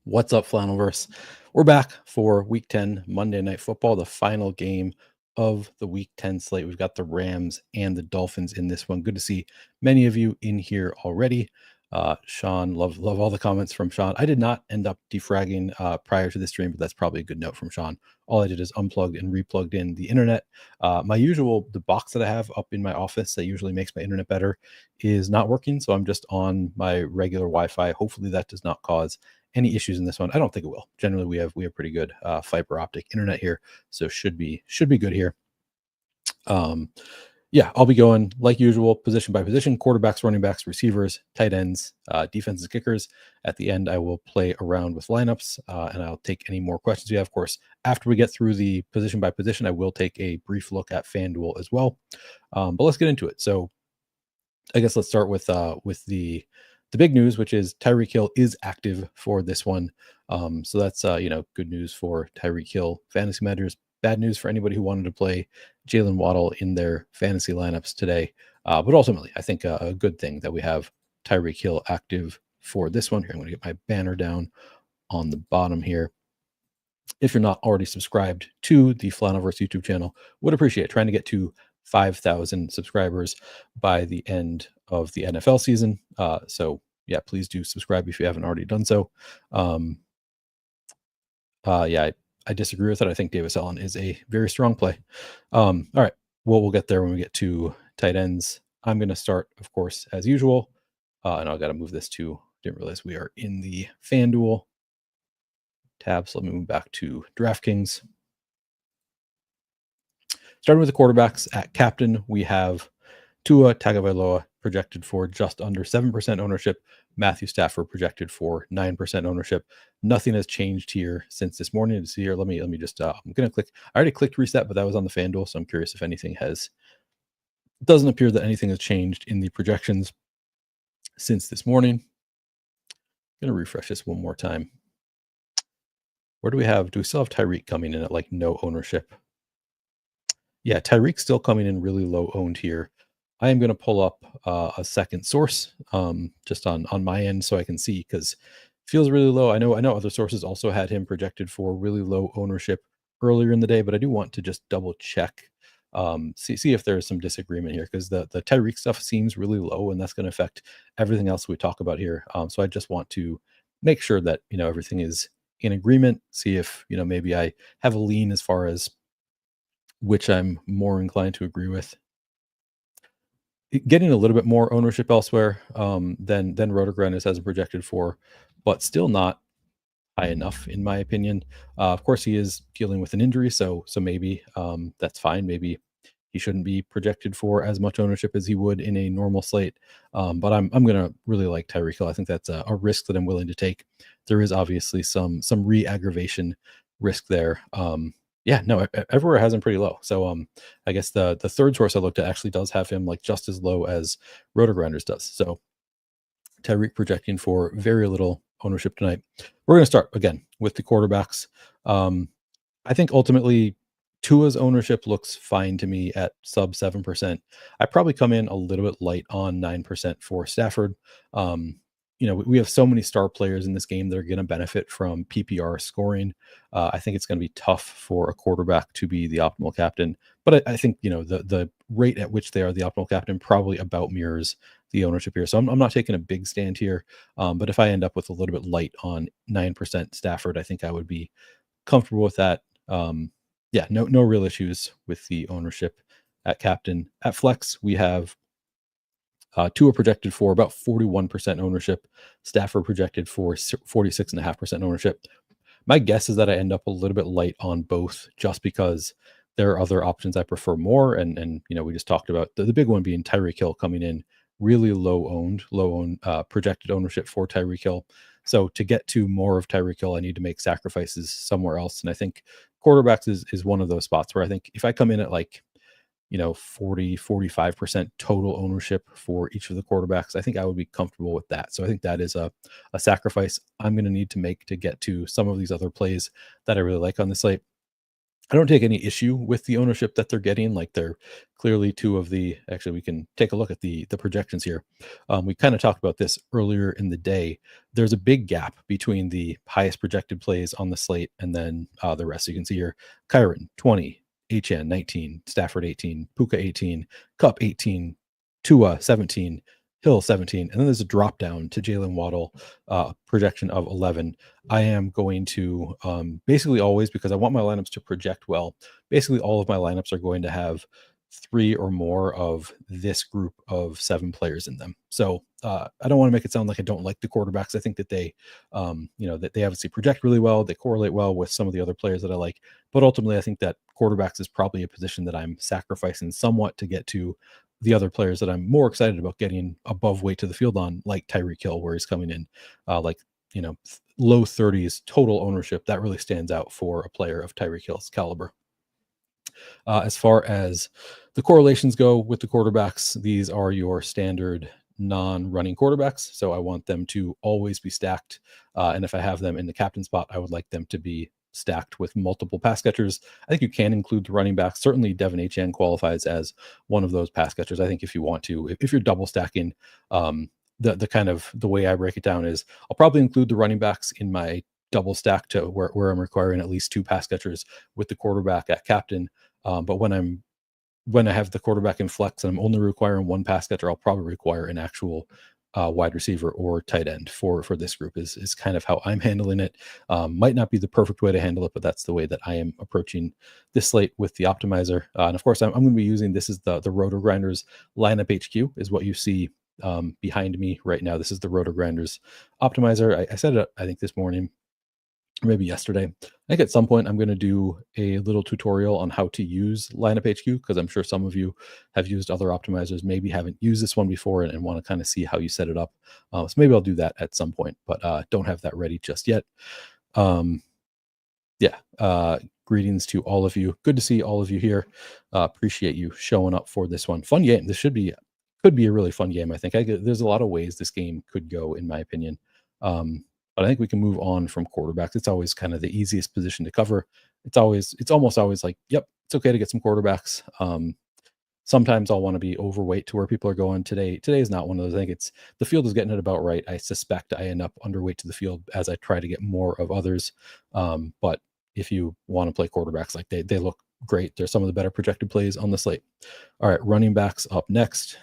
What's up, Flannelverse? We're back for Week 10 Monday Night Football, the final game of the Week 10 slate. We've got the Rams and the Dolphins in this one. Good to see many of you in here already. Sean, love all the comments from Sean. I did not end up defragging prior to this stream, but that's probably a good note from Sean. All I did is unplugged and replugged in the internet. The box that I have up in my office that usually makes my internet better is not working, so I'm just on my regular Wi-Fi. Hopefully that does not cause any issues in this one. I don't think it will. Generally, we have pretty good fiber optic internet here, so should be good here. I'll be going like usual, position by position, quarterbacks, running backs, receivers, tight ends, defenses, kickers. At the end, I will play around with lineups, and I'll take any more questions you have. Of course, after we get through the position by position, I will take a brief look at FanDuel as well. But let's get into it. So I guess let's start with the big news, which is Tyreek Hill is active for this one. So that's good news for Tyreek Hill fantasy managers. Bad news for anybody who wanted to play Jaylen Waddle in their fantasy lineups today. But ultimately, I think a good thing that we have Tyreek Hill active for this one. Here, I'm going to get my banner down on the bottom here. If you're not already subscribed to the Flannelverse YouTube channel, would appreciate trying to get to 5,000 subscribers by the end of the NFL season. Please do subscribe if you haven't already done so. I disagree with it. I think Davis Allen is a very strong play. All right. Well, we'll get there when we get to tight ends. I'm going to start, of course, as usual. And I've got to move this to, didn't realize we are in the FanDuel tab. So let me move back to DraftKings. Starting with the quarterbacks at captain, we have Tua Tagovailoa projected for just under 7% ownership. Matthew Stafford projected for 9% ownership. Nothing has changed here since this morning. See here, let me just I'm gonna click. I already clicked reset, but that was on the FanDuel, so I'm curious if anything has. It doesn't appear that anything has changed in the projections since this morning. I'm gonna refresh this one more time. Where do we have? Do we still have Tyreek coming in at like no ownership? Yeah, Tyreek's still coming in really low owned here. I am going to pull up a second source just on my end so I can see, because it feels really low. I know other sources also had him projected for really low ownership earlier in the day, but I do want to just double check, see if there's some disagreement here, because the Tyreek stuff seems really low, and that's going to affect everything else we talk about here. So I just want to make sure that everything is in agreement. See if maybe I have a lean as far as which I'm more inclined to agree with. Getting a little bit more ownership elsewhere than Rotogrinders has projected for, but still not high enough in my opinion. Of course, he is dealing with an injury, so maybe that's fine. Maybe he shouldn't be projected for as much ownership as he would in a normal slate. But I'm gonna really like Tyreek Hill. I think that's a risk that I'm willing to take. There is obviously some re-aggravation risk there. Everywhere has him pretty low. So I guess the third source I looked at actually does have him like just as low as Rotogrinders does. So Tyreek projecting for very little ownership tonight. We're going to start again with the quarterbacks. I think ultimately Tua's ownership looks fine to me at sub 7%. I probably come in a little bit light on 9% for Stafford. We have so many star players in this game that are going to benefit from PPR scoring. I think it's going to be tough for a quarterback to be the optimal captain. But I think, the rate at which they are the optimal captain probably about mirrors the ownership here. So I'm not taking a big stand here. But if I end up with a little bit light on 9% Stafford, I think I would be comfortable with that. No real issues with the ownership at captain. At flex, we have Tua projected for about 41% ownership. Stafford projected for 46.5% ownership. My guess is that I end up a little bit light on both, just because there are other options I prefer more. And we just talked about the big one being Tyreek Hill coming in really low owned projected ownership for Tyreek Hill. So to get to more of Tyreek Hill, I need to make sacrifices somewhere else. And I think quarterbacks is one of those spots where I think if I come in at 40-45% total ownership for each of the quarterbacks, I think I would be comfortable with that. So I think that is a sacrifice I'm going to need to make to get to some of these other plays that I really like on the slate. I don't take any issue with the ownership that they're getting. Like they're clearly two of the. Actually, we can take a look at the projections here. We kind of talked about this earlier in the day. There's a big gap between the highest projected plays on the slate and then the rest. You can see here: Kyren 20, Achane 19, Stafford 18, Puka 18, Kupp 18, Tua 17, Hill 17, and then there's a drop down to Jaylen Waddle projection of 11. I am going to basically always, because I want my lineups to project well, basically all of my lineups are going to have three or more of this group of 7 players in them. So I don't want to make it sound like I don't like the quarterbacks. I think that they, that they obviously project really well. They correlate well with some of the other players that I like. But ultimately, I think that quarterbacks is probably a position that I'm sacrificing somewhat to get to the other players that I'm more excited about getting above weight to the field on, like Tyreek Hill, where he's coming in like, low 30s total ownership. That really stands out for a player of Tyreek Hill's caliber. As far as the correlations go with the quarterbacks, these are your standard non-running quarterbacks. So I want them to always be stacked. And if I have them in the captain spot, I would like them to be stacked with multiple pass catchers. I think you can include the running backs. Certainly Devin Achane qualifies as one of those pass catchers. I think if you want to, if you're double stacking, the kind of the way I break it down is I'll probably include the running backs in my double stack to where I'm requiring at least 2 pass catchers with the quarterback at captain. But when I have the quarterback in flex and I'm only requiring 1 pass catcher, I'll probably require an actual wide receiver or tight end for this group is kind of how I'm handling it. Might not be the perfect way to handle it, but that's the way that I am approaching this slate with the optimizer. And of course, I'm going to be using, this is the Roto Grinders lineup HQ is what you see behind me right now. This is the Roto Grinders optimizer. I said it, I think this morning, maybe yesterday. I think at some point I'm going to do a little tutorial on how to use lineup HQ, because I'm sure some of you have used other optimizers, maybe haven't used this one before and want to kind of see how you set it up. So maybe I'll do that at some point, but don't have that ready just yet. Greetings to all of you. Good to see all of you here. Appreciate you showing up for this one. Fun game. This could be a really fun game. I think there's a lot of ways this game could go, in my opinion. But I think we can move on from quarterbacks. It's always kind of the easiest position to cover. It's almost always like, yep, it's okay to get some quarterbacks. Sometimes I'll want to be overweight to where people are going. Today is not one of those. I think it's the field is getting it about right. I suspect I end up underweight to the field as I try to get more of others. But if you want to play quarterbacks, like they look great. They're some of the better projected plays on the slate. All right, running backs up next.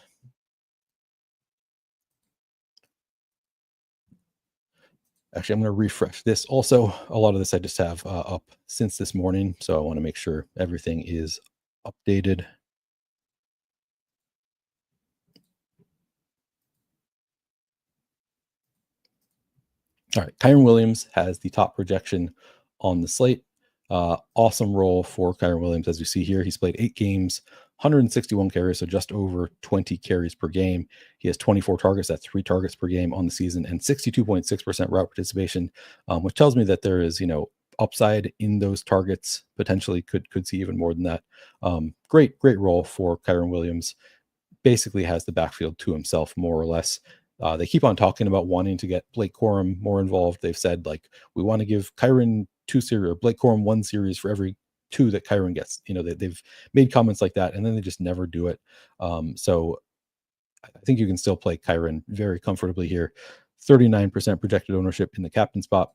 Actually, I'm going to refresh this. Also, a lot of this I just have up since this morning, so I want to make sure everything is updated. All right, Kyren Williams has the top projection on the slate. Awesome role for Kyren Williams. As you see here, he's played 8 games, 161 carries, so just over 20 carries per game. He has 24 targets, that's 3 targets per game on the season, and 62.6% route participation, which tells me that there is, upside in those targets. Potentially could see even more than that. Great role for Kyren Williams. Basically has the backfield to himself, more or less. They keep on talking about wanting to get Blake Corum more involved. They've said, like, we want to give Kyren 2 series, or Blake Corum 1 series for every 2 that Kyren gets. They've made comments like that, and then they just never do it. So I think you can still play Kyren very comfortably here. 39% projected ownership in the captain spot.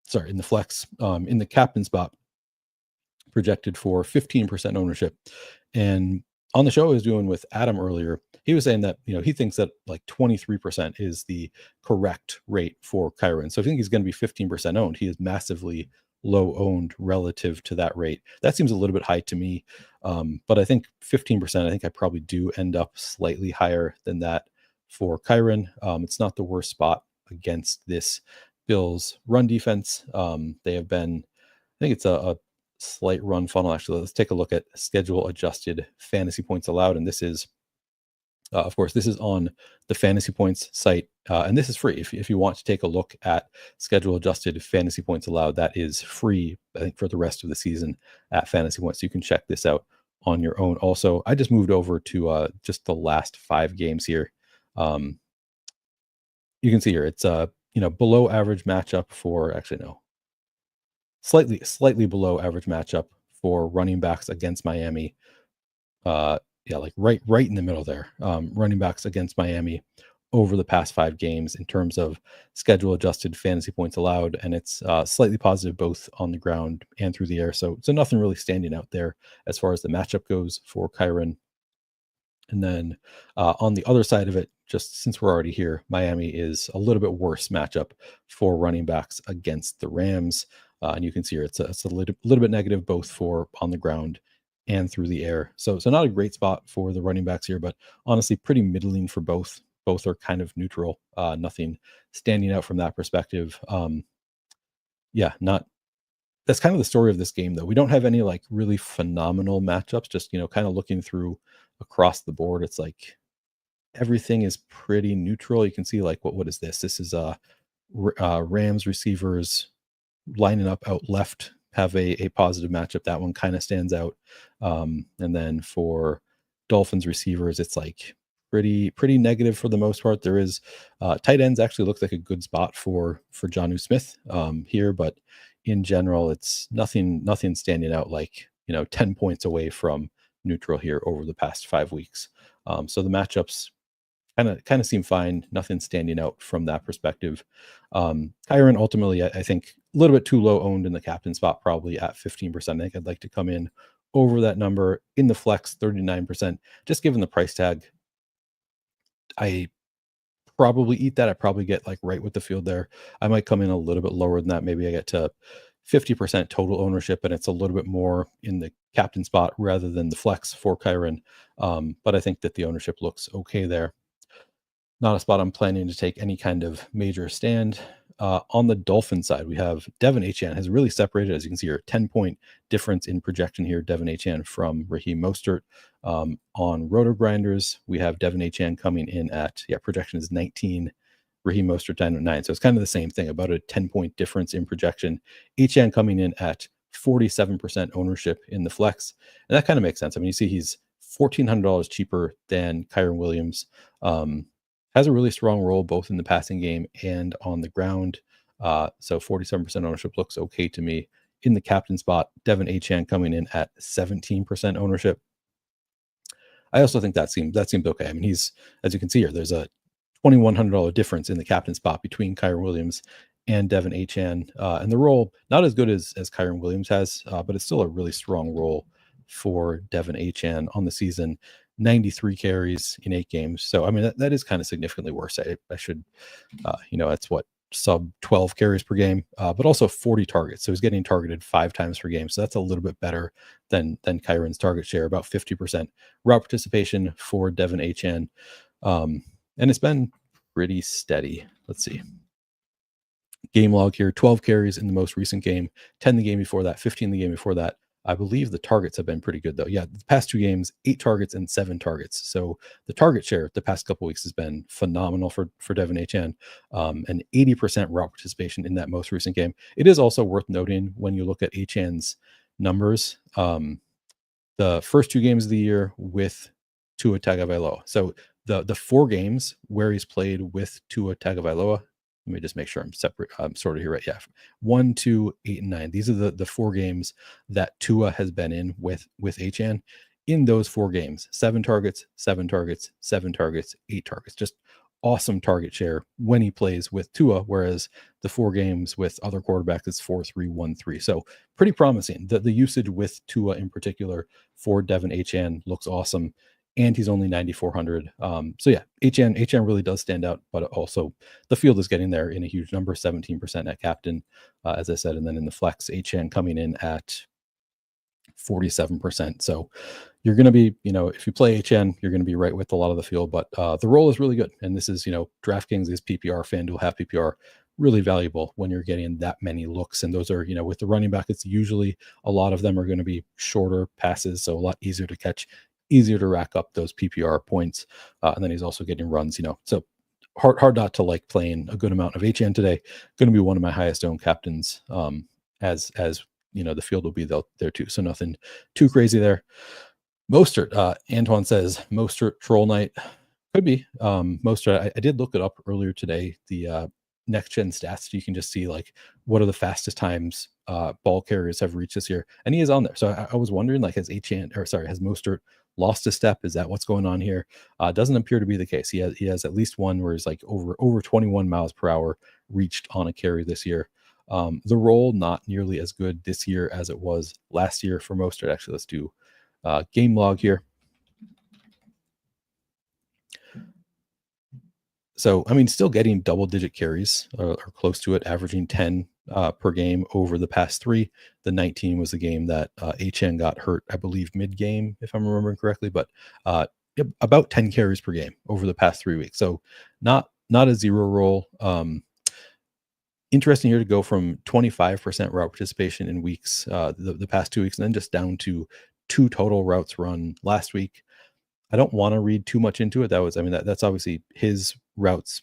Sorry, in the flex. In the captain spot, projected for 15% ownership. And on the show I was doing with Adam earlier, he was saying that, he thinks that like 23% is the correct rate for Kyren. So if you think he's going to be 15% owned, he is massively low owned relative to that rate. That seems a little bit high to me. But I think 15%, I think I probably do end up slightly higher than that for Kyren. It's not the worst spot against this Bills run defense. They have been, I think it's a slight run funnel. Actually, let's take a look at schedule adjusted fantasy points allowed. And this is, of course, this is on the Fantasy Points site. And this is free. If you want to take a look at schedule adjusted fantasy points allowed, that is free, I think, for the rest of the season at Fantasy Points. So you can check this out on your own. Also, I just moved over to just the last 5 games here. You can see here, it's below average matchup for, actually, no, slightly below average matchup for running backs against Miami. Yeah, like right in the middle there. Running backs against Miami over the past 5 games in terms of schedule adjusted fantasy points allowed, and it's slightly positive both on the ground and through the air. So nothing really standing out there as far as the matchup goes for Kyren. And then on the other side of it, just since we're already here, Miami is a little bit worse matchup for running backs against the Rams. And you can see here it's a little bit negative both for on the ground and through the air. So not a great spot for the running backs here, but honestly pretty middling for both. Both are kind of neutral. Nothing standing out from that perspective. Yeah, not that's kind of the story of this game, though. We don't have any like really phenomenal matchups. Just kind of looking through across the board, it's like everything is pretty neutral. You can see like what is this? This is Rams receivers lining up out left have a positive matchup. That one kind of stands out. And then for Dolphins receivers, it's like pretty negative for the most part. There is tight ends actually looks like a good spot for Jonnu Smith here, but in general, it's nothing standing out like 10 points away from neutral here over the past 5 weeks. So the matchups kind of seem fine. Nothing standing out from that perspective. Kyren ultimately, I think a little bit too low owned in the captain spot, probably at 15%. I think I'd like to come in over that number in the flex 39%. Just given the price tag, I probably eat that. I probably get like right with the field there. I might come in a little bit lower than that. Maybe I get to 50% total ownership, and it's a little bit more in the captain spot rather than the flex for Kyren. But I think that the ownership looks okay there. Not a spot I'm planning to take any kind of major stand. On the Dolphin side, we have Devin Achane has really separated, as you can see here, 10-point difference in projection here. Devin Achane from Raheem Mostert. On Roto Grinders, we have Devin Achane coming in at, projection is 19, Raheem Mostert 9. So it's kind of the same thing, about a 10-point difference in projection. Achane coming in at 47% ownership in the flex. And that kind of makes sense. I mean, you see he's $1,400 cheaper than Kyren Williams. Has a really strong role both in the passing game and on the ground. So 47% ownership looks okay to me. In the captain spot, Devin Achane coming in at 17% ownership. I also think that seems okay. I mean, he's, as you can see here, there's a $2,100 difference in the captain spot between Kyren Williams and Devin Achane. And the role, not as good as Kyren Williams has, but it's still a really strong role for Devin Achane on the season. 93 carries in 8 games. So, I mean, that is kind of significantly worse. I should, that's what, sub 12 carries per game, but also 40 targets. So he's getting targeted 5 times per game. So that's a little bit better than Kyren's target share, about 50% route participation for Devin Achane. And it's been pretty steady. Let's see. Game log here, 12 carries in the most recent game, 10 the game before that, 15 the game before that. I believe the targets have been pretty good, though. Yeah, the past 2 games, 8 targets and 7 targets. So the target share the past couple weeks has been phenomenal for Devin Achane, and 80% route participation in that most recent game. It is also worth noting when you look at Achane's numbers, the first 2 games of the year with Tua Tagovailoa. So the 4 games where he's played with Tua Tagovailoa. Let me just make sure I'm sorted here, right? Yeah. 1, 2, 8, and 9. These are the 4 games that Tua has been in with Achane. In those 4 games, 7 targets, 7 targets, 7 targets, 8 targets. Just awesome target share when he plays with Tua, whereas the 4 games with other quarterbacks is 4, 3, 1, 3. So pretty promising. The usage with Tua in particular for Devin Achane looks awesome. And he's only 9,400. So yeah, Achane really does stand out, but also the field is getting there in a huge number, 17% at captain, as I said, and then in the flex, Achane coming in at 47%. So you're going to be, if you play Achane, you're going to be right with a lot of the field, but the role is really good. And this is, DraftKings is PPR, FanDuel half PPR, really valuable when you're getting that many looks. And those are, with the running back, it's usually a lot of them are going to be shorter passes, so a lot easier to catch, easier to rack up those PPR points. And then he's also getting runs, so hard not to like playing a good amount of Achane today. Going to be one of my highest owned captains, as the field will be there too. So nothing too crazy there. Mostert, Antoine says Mostert troll night. Could be. Mostert, I did look it up earlier today. The next gen stats. You can just see like what are the fastest times ball carriers have reached this year, and he is on there. So I was wondering, like, has Mostert lost a step? Is that what's going on here? Doesn't appear to be the case. He has at least one where he's like over 21 miles per hour reached on a carry this year. The role not nearly as good this year as it was last year for Mostert. Actually, let's do game log here. So, I mean, still getting double-digit carries or close to it, averaging 10 per game over the past 3. The 19 was the game that Achane got hurt, I believe, mid-game, if I'm remembering correctly. But about 10 carries per game over the past 3 weeks. So not a zero role. Interesting here to go from 25% route participation in weeks, the past 2 weeks, and then just down to 2 total routes run last week. I don't want to read too much into it. That's obviously his routes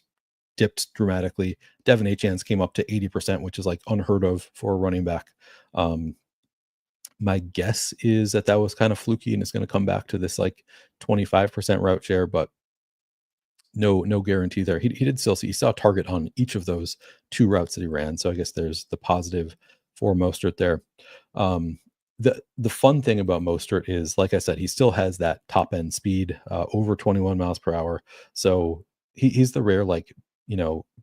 dipped dramatically. Devin Achane's came up to 80%, which is like unheard of for a running back. My guess is that was kind of fluky and it's going to come back to this like 25% route share, but no guarantee there. He did still see, he saw a target on each of those 2 routes that he ran. So I guess there's the positive for Mostert there. The fun thing about Mostert is, like I said, he still has that top end speed, over 21 miles per hour. So he's the rare, like,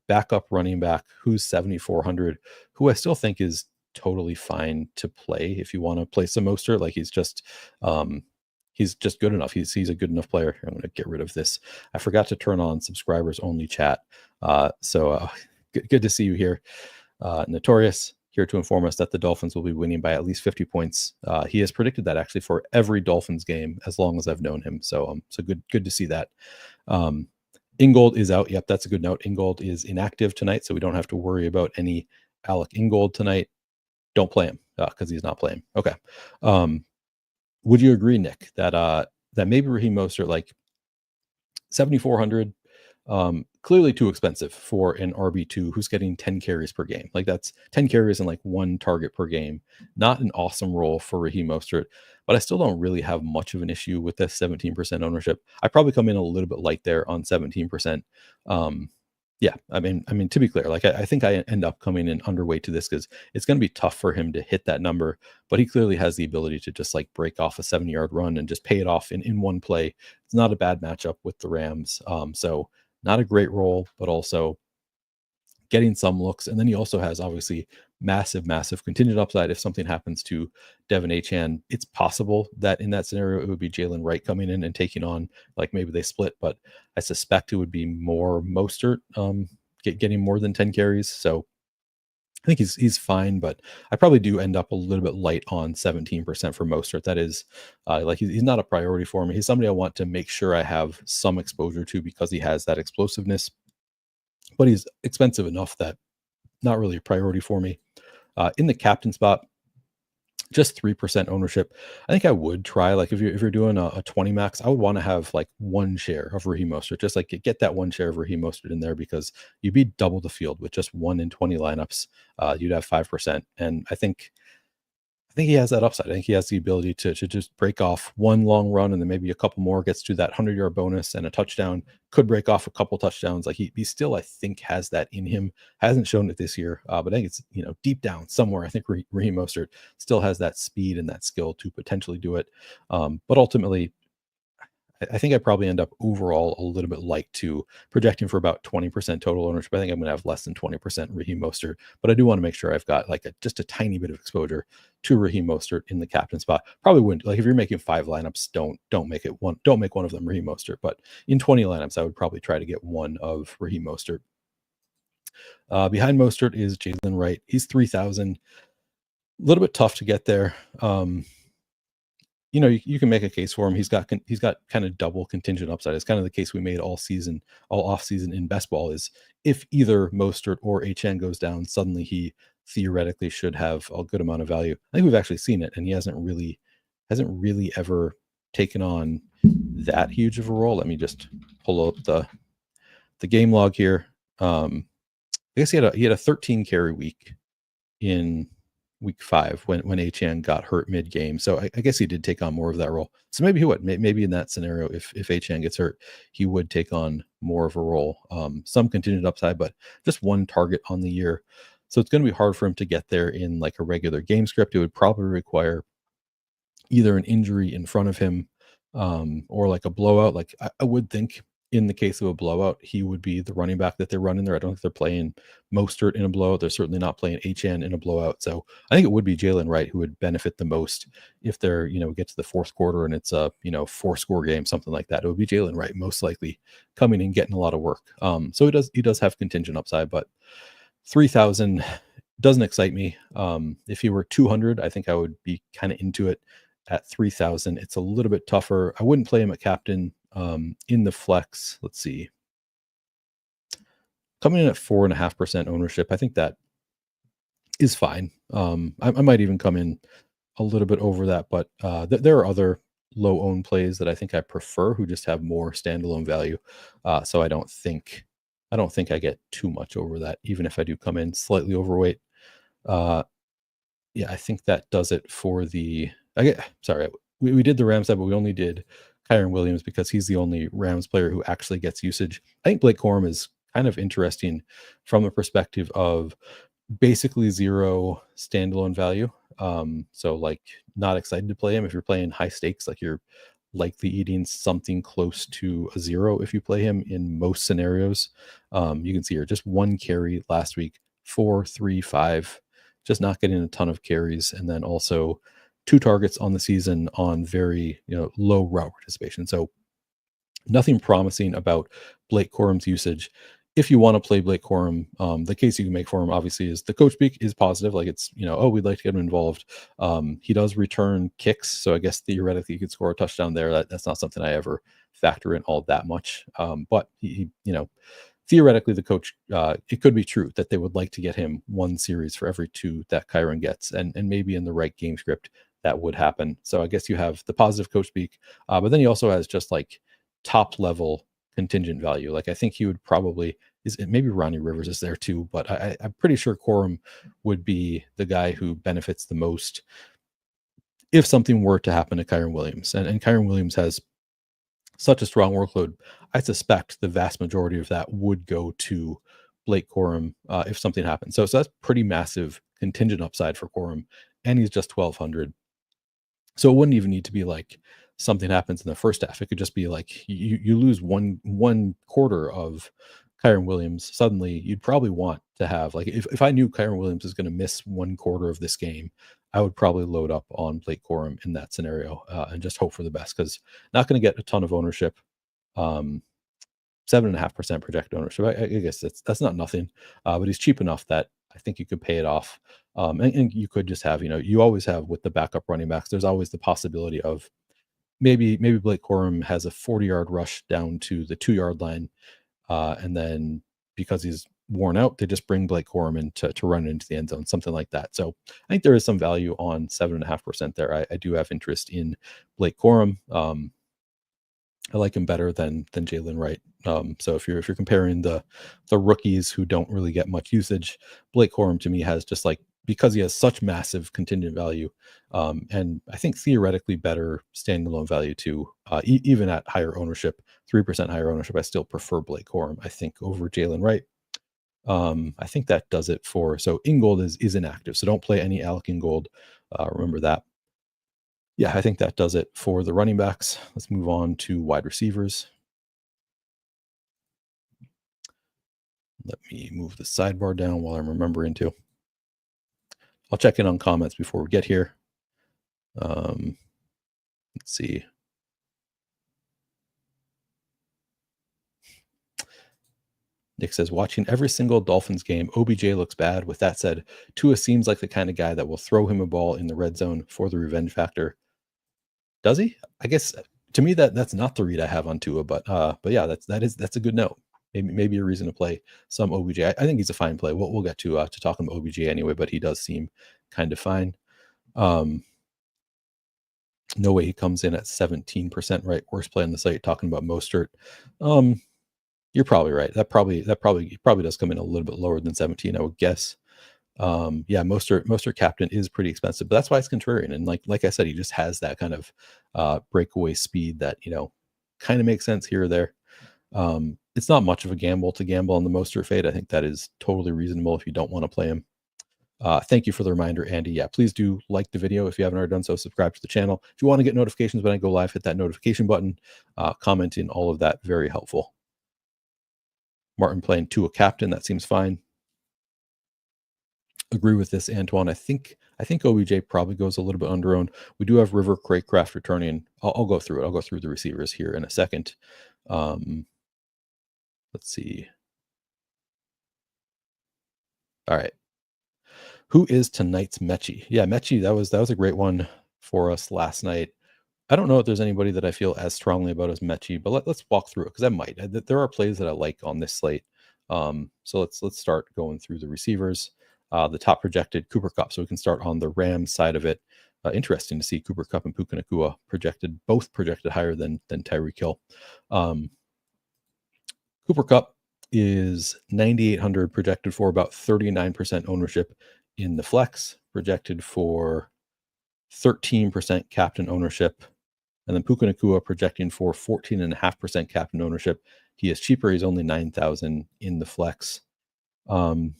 backup running back who's 7,400, who I still think is totally fine to play if you want to play some Mostert. Like he's just good enough. He's a good enough player. I'm going to get rid of this. I forgot to turn on subscribers only chat. So good to see you here. Notorious here to inform us that the Dolphins will be winning by at least 50 points. He has predicted that actually for every Dolphins game as long as I've known him. So good to see that. Ingold is out. Yep, that's a good note. Ingold is inactive tonight, so we don't have to worry about any Alec Ingold tonight. Don't play him because he's not playing. Okay. Would you agree, Nick, that maybe Raheem Mostert, like 7,400, clearly too expensive for an RB2 who's getting 10 carries per game? Like that's 10 carries and like 1 target per game. Not an awesome role for Raheem Mostert, but I still don't really have much of an issue with this 17% ownership. I probably come in a little bit light there on 17%. Yeah, I mean, to be clear, like I think I end up coming in underweight to this because it's going to be tough for him to hit that number, but he clearly has the ability to just like break off a 70-yard run and just pay it off in one play. It's not a bad matchup with the Rams. So not a great role, but also getting some looks. And then he also has obviously massive contingent upside. If something happens to Devin Achane, it's possible that in that scenario, it would be Jaylen Wright coming in and taking on, like maybe they split, but I suspect it would be more Mostert getting more than 10 carries. So I think he's fine, but I probably do end up a little bit light on 17% for Mostert. That is like he's not a priority for me. He's somebody I want to make sure I have some exposure to because he has that explosiveness, but he's expensive enough that not really a priority for me. In the captain spot, just 3% ownership. I think I would try, like if you're doing a 20 max, I would want to have like 1 share of Raheem Mostert, just like get that 1 share of Raheem Mostert in there because you'd be double the field with just 1 in 20 lineups. You'd have 5. And I think he has that upside. I think he has the ability to just break off 1 long run and then maybe a couple more, gets to that 100-yard bonus and a touchdown, could break off a couple touchdowns. Like he still, I think, has that in him. Hasn't shown it this year, but I think it's, deep down somewhere, I think Raheem Mostert still has that speed and that skill to potentially do it. But ultimately, I think I probably end up overall a little bit light to projecting for about 20% total ownership. I think I'm going to have less than 20% Raheem Mostert, but I do want to make sure I've got like just a tiny bit of exposure to Raheem Mostert in the captain spot. Probably wouldn't, like if you're making 5 lineups, don't make one of them Raheem Mostert, but in 20 lineups, I would probably try to get 1 of Raheem Mostert. Behind Mostert is Jaylen Wright. He's 3,000, a little bit tough to get there. You can make a case for him. He's got kind of double contingent upside. It's kind of the case we made all off season in best ball is if either Mostert or Achane goes down, suddenly he theoretically should have a good amount of value. I think we've actually seen it, and he hasn't really ever taken on that huge of a role. Let me just pull up the game log here. I guess he had a 13 carry week in week 5 when Achane got hurt mid game. So I guess he did take on more of that role. So maybe he would. Maybe in that scenario, if Achane gets hurt, he would take on more of a role. Some contingent upside, but just one target on the year. So it's going to be hard for him to get there in like a regular game script. It would probably require either an injury in front of him, or like a blowout. Like I would think in the case of a blowout, he would be the running back that they're running there. I don't think they're playing Mostert in a blowout. They're certainly not playing HN in a blowout. So I think it would be Jaylen Wright who would benefit the most if they're, get to the fourth quarter and it's a, 4-score game, something like that. It would be Jaylen Wright most likely coming and getting a lot of work. So he does have contingent upside, but 3,000 doesn't excite me. If he were 200, I think I would be kind of into it. At 3,000, it's a little bit tougher. I wouldn't play him at captain. In the flex, let's see, coming in at 4.5% ownership, I think that is fine. I might even come in a little bit over that, but there are other low owned plays that I think I prefer who just have more standalone value. So I don't think I get too much over that, even if I do come in slightly overweight. Yeah, I think that does it for the. We did the Rams side, but we only did Kyren Williams because he's the only Rams player who actually gets usage. I think Blake Corum is kind of interesting from the perspective of basically zero standalone value. So like not excited to play him. If you're playing high stakes, like you're likely eating something close to a 0 if you play him in most scenarios. You can see here just 1 carry last week, 4, 3, 5, just not getting a ton of carries, and then also 2 targets on the season on very low route participation. So nothing promising about Blake Corum's usage. If you want to play Blake Corum, the case you can make for him obviously is the coach speak is positive. Like it's, we'd like to get him involved. He does return kicks. So I guess theoretically you could score a touchdown there. That's not something I ever factor in all that much. But he theoretically the coach, it could be true that they would like to get him 1 series for every 2 that Kyren gets. And maybe in the right game script, that would happen. So I guess you have the positive coach speak, but then he also has just like top level contingent value. Like I think he would probably maybe Ronnie Rivers is there too, but I'm pretty sure Corum would be the guy who benefits the most if something were to happen to Kyren Williams. And Kyren Williams has such a strong workload. I suspect the vast majority of that would go to Blake Corum if something happens. So that's pretty massive contingent upside for Corum, and he's just 1,200. So it wouldn't even need to be like something happens in the first half. It could just be like you lose one quarter of Kyren Williams. Suddenly, you'd probably want to have like if I knew Kyren Williams is going to miss 1 quarter of this game, I would probably load up on Blake Corum in that scenario and just hope for the best because not going to get a ton of ownership. 7.5% projected ownership. I guess that's not nothing, but he's cheap enough that I think you could pay it off. And you could just have, you always have with the backup running backs, there's always the possibility of maybe Blake Corum has a 40-yard rush down to the 2-yard line. And then because he's worn out, they just bring Blake Corum in to run into the end zone, something like that. So I think there is some value on 7.5% there. I do have interest in Blake Corum. I like him better than Jaylen Wright. So if you're comparing the rookies who don't really get much usage, Blake Corum to me has just like because he has such massive contingent value, and I think theoretically better standalone value too. Even at higher ownership, 3% higher ownership, I still prefer Blake Corum. I think over Jaylen Wright. I think that does it for so Ingold is inactive, so don't play any Alec Ingold. Remember that. Yeah, I think that does it for the running backs. Let's move on to wide receivers. Let me move the sidebar down while I'm remembering to. I'll check in on comments before we get here. Let's see. Nick says, watching every single Dolphins game, OBJ looks bad. With that said, Tua seems like the kind of guy that will throw him a ball in the red zone for the revenge factor. Does he? I guess to me that's not the read I have on Tua, but yeah, that's a good note. Maybe a reason to play some OBJ. I think he's a fine play. We'll get to talking about OBJ anyway, but he does seem kind of fine. No way he comes in at 17%, right? Worst play on the site. Talking about Mostert. You're probably right. That probably does come in a little bit lower than 17, I would guess. Yeah, Mostert captain is pretty expensive, but that's why it's contrarian. And like I said, he just has that kind of breakaway speed that kind of makes sense here or there. It's not much of a gamble to gamble on the Mostert fade. I think that is totally reasonable if you don't want to play him. Thank you for the reminder, Andy. Yeah, please do like the video if you haven't already done so. Subscribe to the channel. If you want to get notifications when I go live, hit that notification button. Commenting, all of that, very helpful. Martin playing Tua captain, that seems fine. Agree with this, Antoine. I think OBJ probably goes a little bit under-owned. We do have River Craycraft returning. I'll go through it. I'll go through the receivers here in a second. Let's see. All right. Who is tonight's Mechie? Yeah, Mechie, that was a great one for us last night. I don't know if there's anybody that I feel as strongly about as Mechie, but let's walk through it because I might. There are plays that I like on this slate. So let's start going through the receivers. The top projected Cooper Kupp. So we can start on the Rams side of it. Interesting to see Cooper Kupp and Puka Nacua both projected higher than Tyreek Hill. Cooper Kupp is 9,800 projected for about 39% ownership in the flex, projected for 13% captain ownership. And then Puka Nacua projecting for 14.5% captain ownership. He is cheaper. He's only 9,000 in the flex. I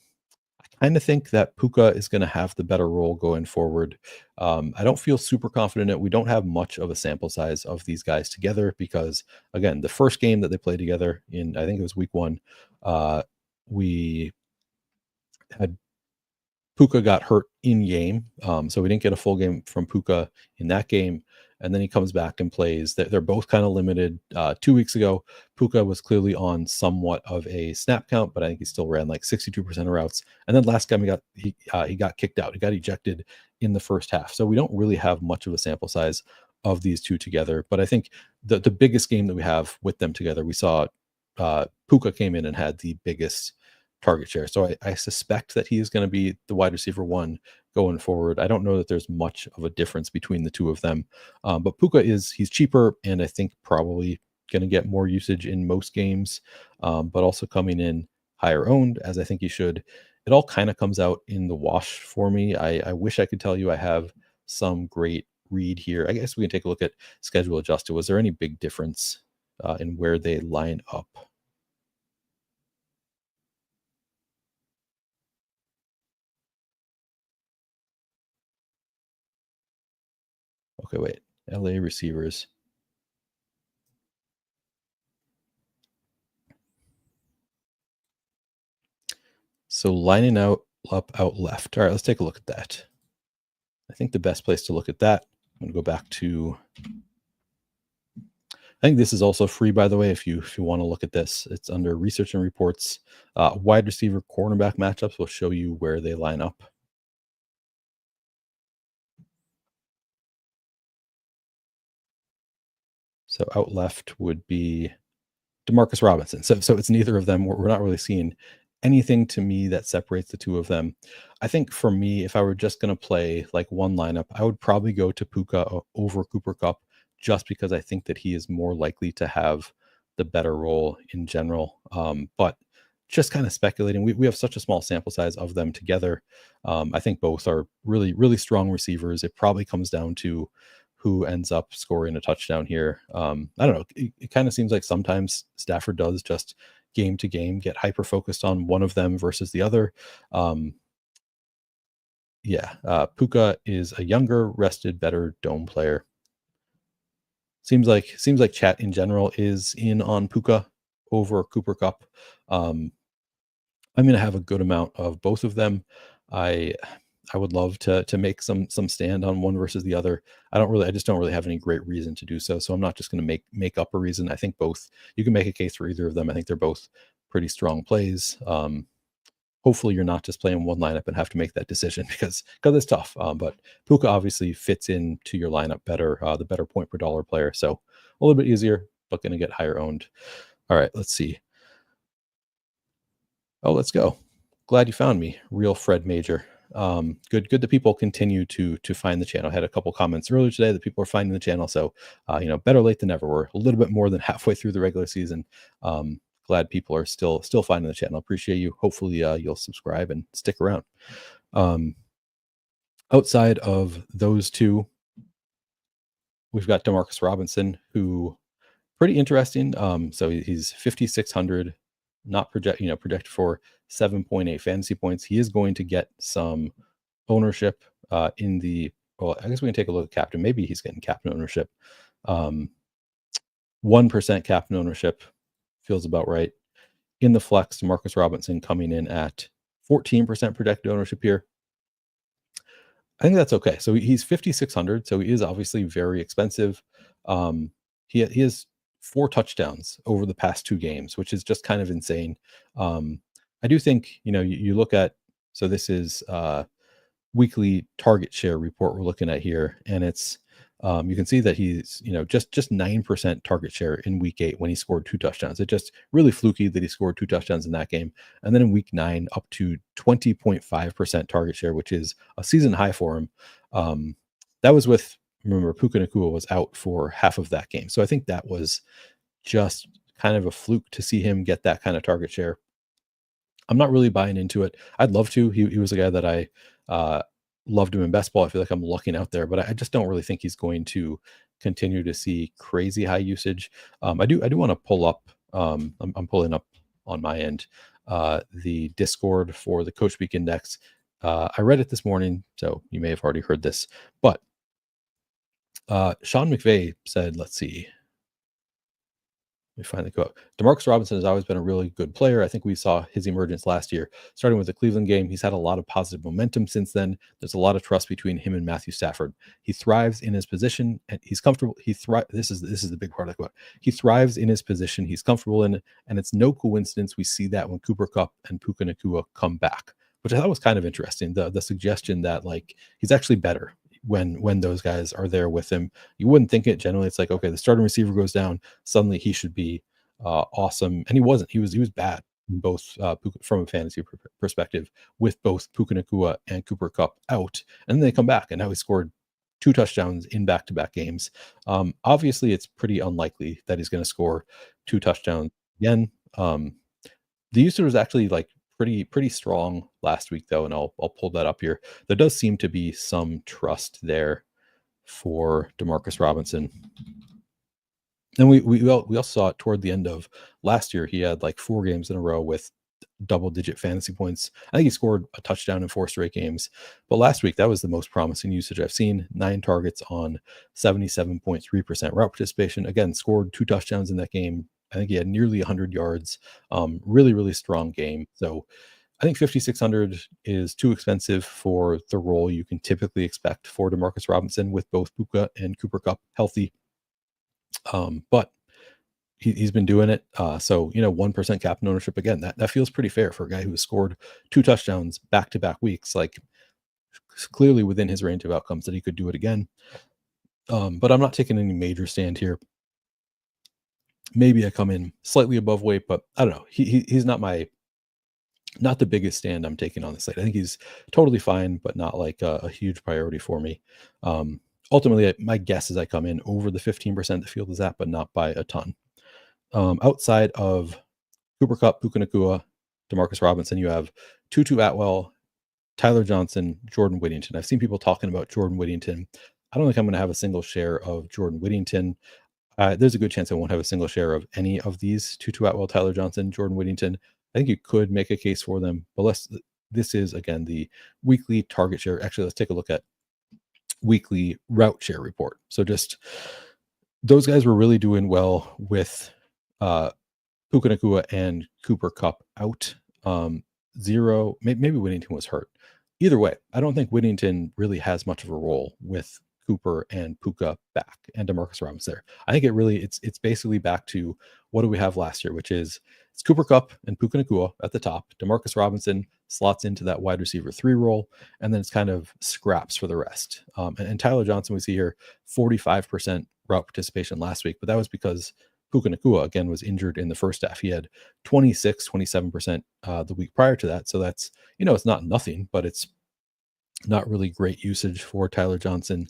kind of think that Puka is going to have the better role going forward. I don't feel super confident in it. We don't have much of a sample size of these guys together because, again, the first game that they played together in, I think it was week 1, we had Puka got hurt in game. So we didn't get a full game from Puka in that game. And then he comes back and plays. They're both kind of limited. 2 weeks ago, Puka was clearly on somewhat of a snap count, but I think he still ran like 62% of routes. And then last game he got kicked out. He got ejected in the first half. So we don't really have much of a sample size of these two together. But I think the biggest game that we have with them together, we saw Puka came in and had the biggest target share. So I suspect that he is going to be the wide receiver 1 going forward. I don't know that there's much of a difference between the two of them. But Puka he's cheaper and I think probably going to get more usage in most games, but also coming in higher owned as I think he should. It all kind of comes out in the wash for me. I wish I could tell you I have some great read here. I guess we can take a look at schedule adjusted. Was there any big difference in where they line up? Okay, wait. LA receivers. So lining up out left. All right, let's take a look at that. I think the best place to look at that, I'm going to go back to, I think this is also free, by the way, if you want to look at this. It's under research and reports. Wide receiver cornerback matchups will show you where they line up. So out left would be Demarcus Robinson. So it's neither of them. We're not really seeing anything to me that separates the two of them. I think for me, if I were just going to play like one lineup, I would probably go to Puka over Cooper Kupp just because I think that he is more likely to have the better role in general. But just kind of speculating, we have such a small sample size of them together. I think both are really, really strong receivers. It probably comes down to who ends up scoring a touchdown here. I don't know. It kind of seems like sometimes Stafford does just game to game get hyper focused on one of them versus the other. Puka is a younger, rested, better dome player. Seems like chat in general is in on Puka over Cooper Kupp. I'm going to have a good amount of both of them. I would love to make some stand on one versus the other. I just don't really have any great reason to do so. So I'm not just going to make up a reason. I think both, you can make a case for either of them. I think they're both pretty strong plays. Hopefully you're not just playing one lineup and have to make that decision because it's tough. But Puka obviously fits into your lineup better, the better point per dollar player. So a little bit easier, but going to get higher owned. All right, let's see. Oh, let's go. Glad you found me, real Fred Major. Good that people continue to find the channel. I had a couple comments earlier today that people are finding the channel. So, better late than never. We're a little bit more than halfway through the regular season. Glad people are still finding the channel. Appreciate you. Hopefully you'll subscribe and stick around. Um, Outside of those two, we've got Demarcus Robinson, who pretty interesting. So he's 5,600, not projected for 7.8 fantasy points. He is going to get some ownership in the. Well, I guess we can take a look at captain. Maybe he's getting captain ownership. 1% captain ownership feels about right. In the flex, Demarcus Robinson coming in at 14% projected ownership here. I think that's okay. So he's 5,600. So he is obviously very expensive. Um, he has 4 touchdowns over the past 2 games, which is just kind of insane. I do think, you look at, so this is weekly target share report we're looking at here, and it's you can see that he's just 9% target share in week 8 when he scored 2 touchdowns. It just really fluky that he scored 2 touchdowns in that game, and then in week 9 up to 20.5% target share, which is a season high for him. That was with, remember, Puka Nacua was out for half of that game, so I think that was just kind of a fluke to see him get that kind of target share. I'm not really buying into it. I'd love to. He was a guy that I loved him in best ball. I feel like I'm lucking out there, but I just don't really think he's going to continue to see crazy high usage. I do want to pull up. I'm pulling up on my end the Discord for the Coach Speak Index. I read it this morning, so you may have already heard this, but Sean McVay said, let's see. Let me find the quote. Demarcus Robinson has always been a really good player. I think we saw his emergence last year, starting with the Cleveland game. He's had a lot of positive momentum since then. There's a lot of trust between him and Matthew Stafford. He thrives in his position, and he's comfortable. This is the big part of the quote. He thrives in his position. He's comfortable in it, and it's no coincidence we see that when Cooper Kupp and Puka Nacua come back, which I thought was kind of interesting. The suggestion that like he's actually better when those guys are there with him. You wouldn't think it. Generally, it's like, okay, the starting receiver goes down, suddenly he should be awesome, and he wasn't. He was bad in both from a fantasy perspective, with both Puka Nacua and Cooper Kupp out, and then they come back, and now he scored 2 touchdowns in back-to-back games. Obviously, it's pretty unlikely that he's going to score 2 touchdowns again. The usage was actually like pretty strong last week, though, and I'll pull that up here. There does seem to be some trust there for Demarcus Robinson. And we also saw it toward the end of last year. He had like 4 games in a row with double-digit fantasy points. I think he scored a touchdown in 4 straight games. But last week, that was the most promising usage I've seen. 9 targets on 77.3% route participation. Again, scored 2 touchdowns in that game. I think he had nearly 100 yards. Really, really strong game. So I think 5,600 is too expensive for the role you can typically expect for Demarcus Robinson with both Puka and Cooper Kupp healthy. But he's been doing it. So 1% captain ownership again. That feels pretty fair for a guy who has scored 2 touchdowns back-to-back weeks. Like clearly within his range of outcomes that he could do it again. But I'm not taking any major stand here. Maybe I come in slightly above weight, but I don't know. He's not the biggest stand I'm taking on the slate. I think he's totally fine, but not like a huge priority for me. Ultimately, my guess is I come in over the 15% the field is at, but not by a ton. Outside of Cooper Kupp, Puka Nacua, Demarcus Robinson, you have Tutu Atwell, Tyler Johnson, Jordan Whittington. I've seen people talking about Jordan Whittington. I don't think I'm going to have a single share of Jordan Whittington. There's a good chance I won't have a single share of any of these: Tutu Atwell, Tyler Johnson, Jordan Whittington. I think you could make a case for them, but this is, again, the weekly target share. Actually, let's take a look at weekly route share report. So just those guys were really doing well with Puka Nacua and Cooper Kupp out. 0, maybe Whittington was hurt. Either way, I don't think Whittington really has much of a role with Cooper and Puka back and Demarcus Robinson there. I think it's basically back to what do we have last year, which is it's Cooper Kupp and Puka Nacua at the top. Demarcus Robinson slots into that wide receiver 3 role, and then it's kind of scraps for the rest. And Tyler Johnson, we see here 45% route participation last week, but that was because Puka Nacua, again, was injured in the first half. He had 27% the week prior to that. So that's, it's not nothing, but it's not really great usage for Tyler Johnson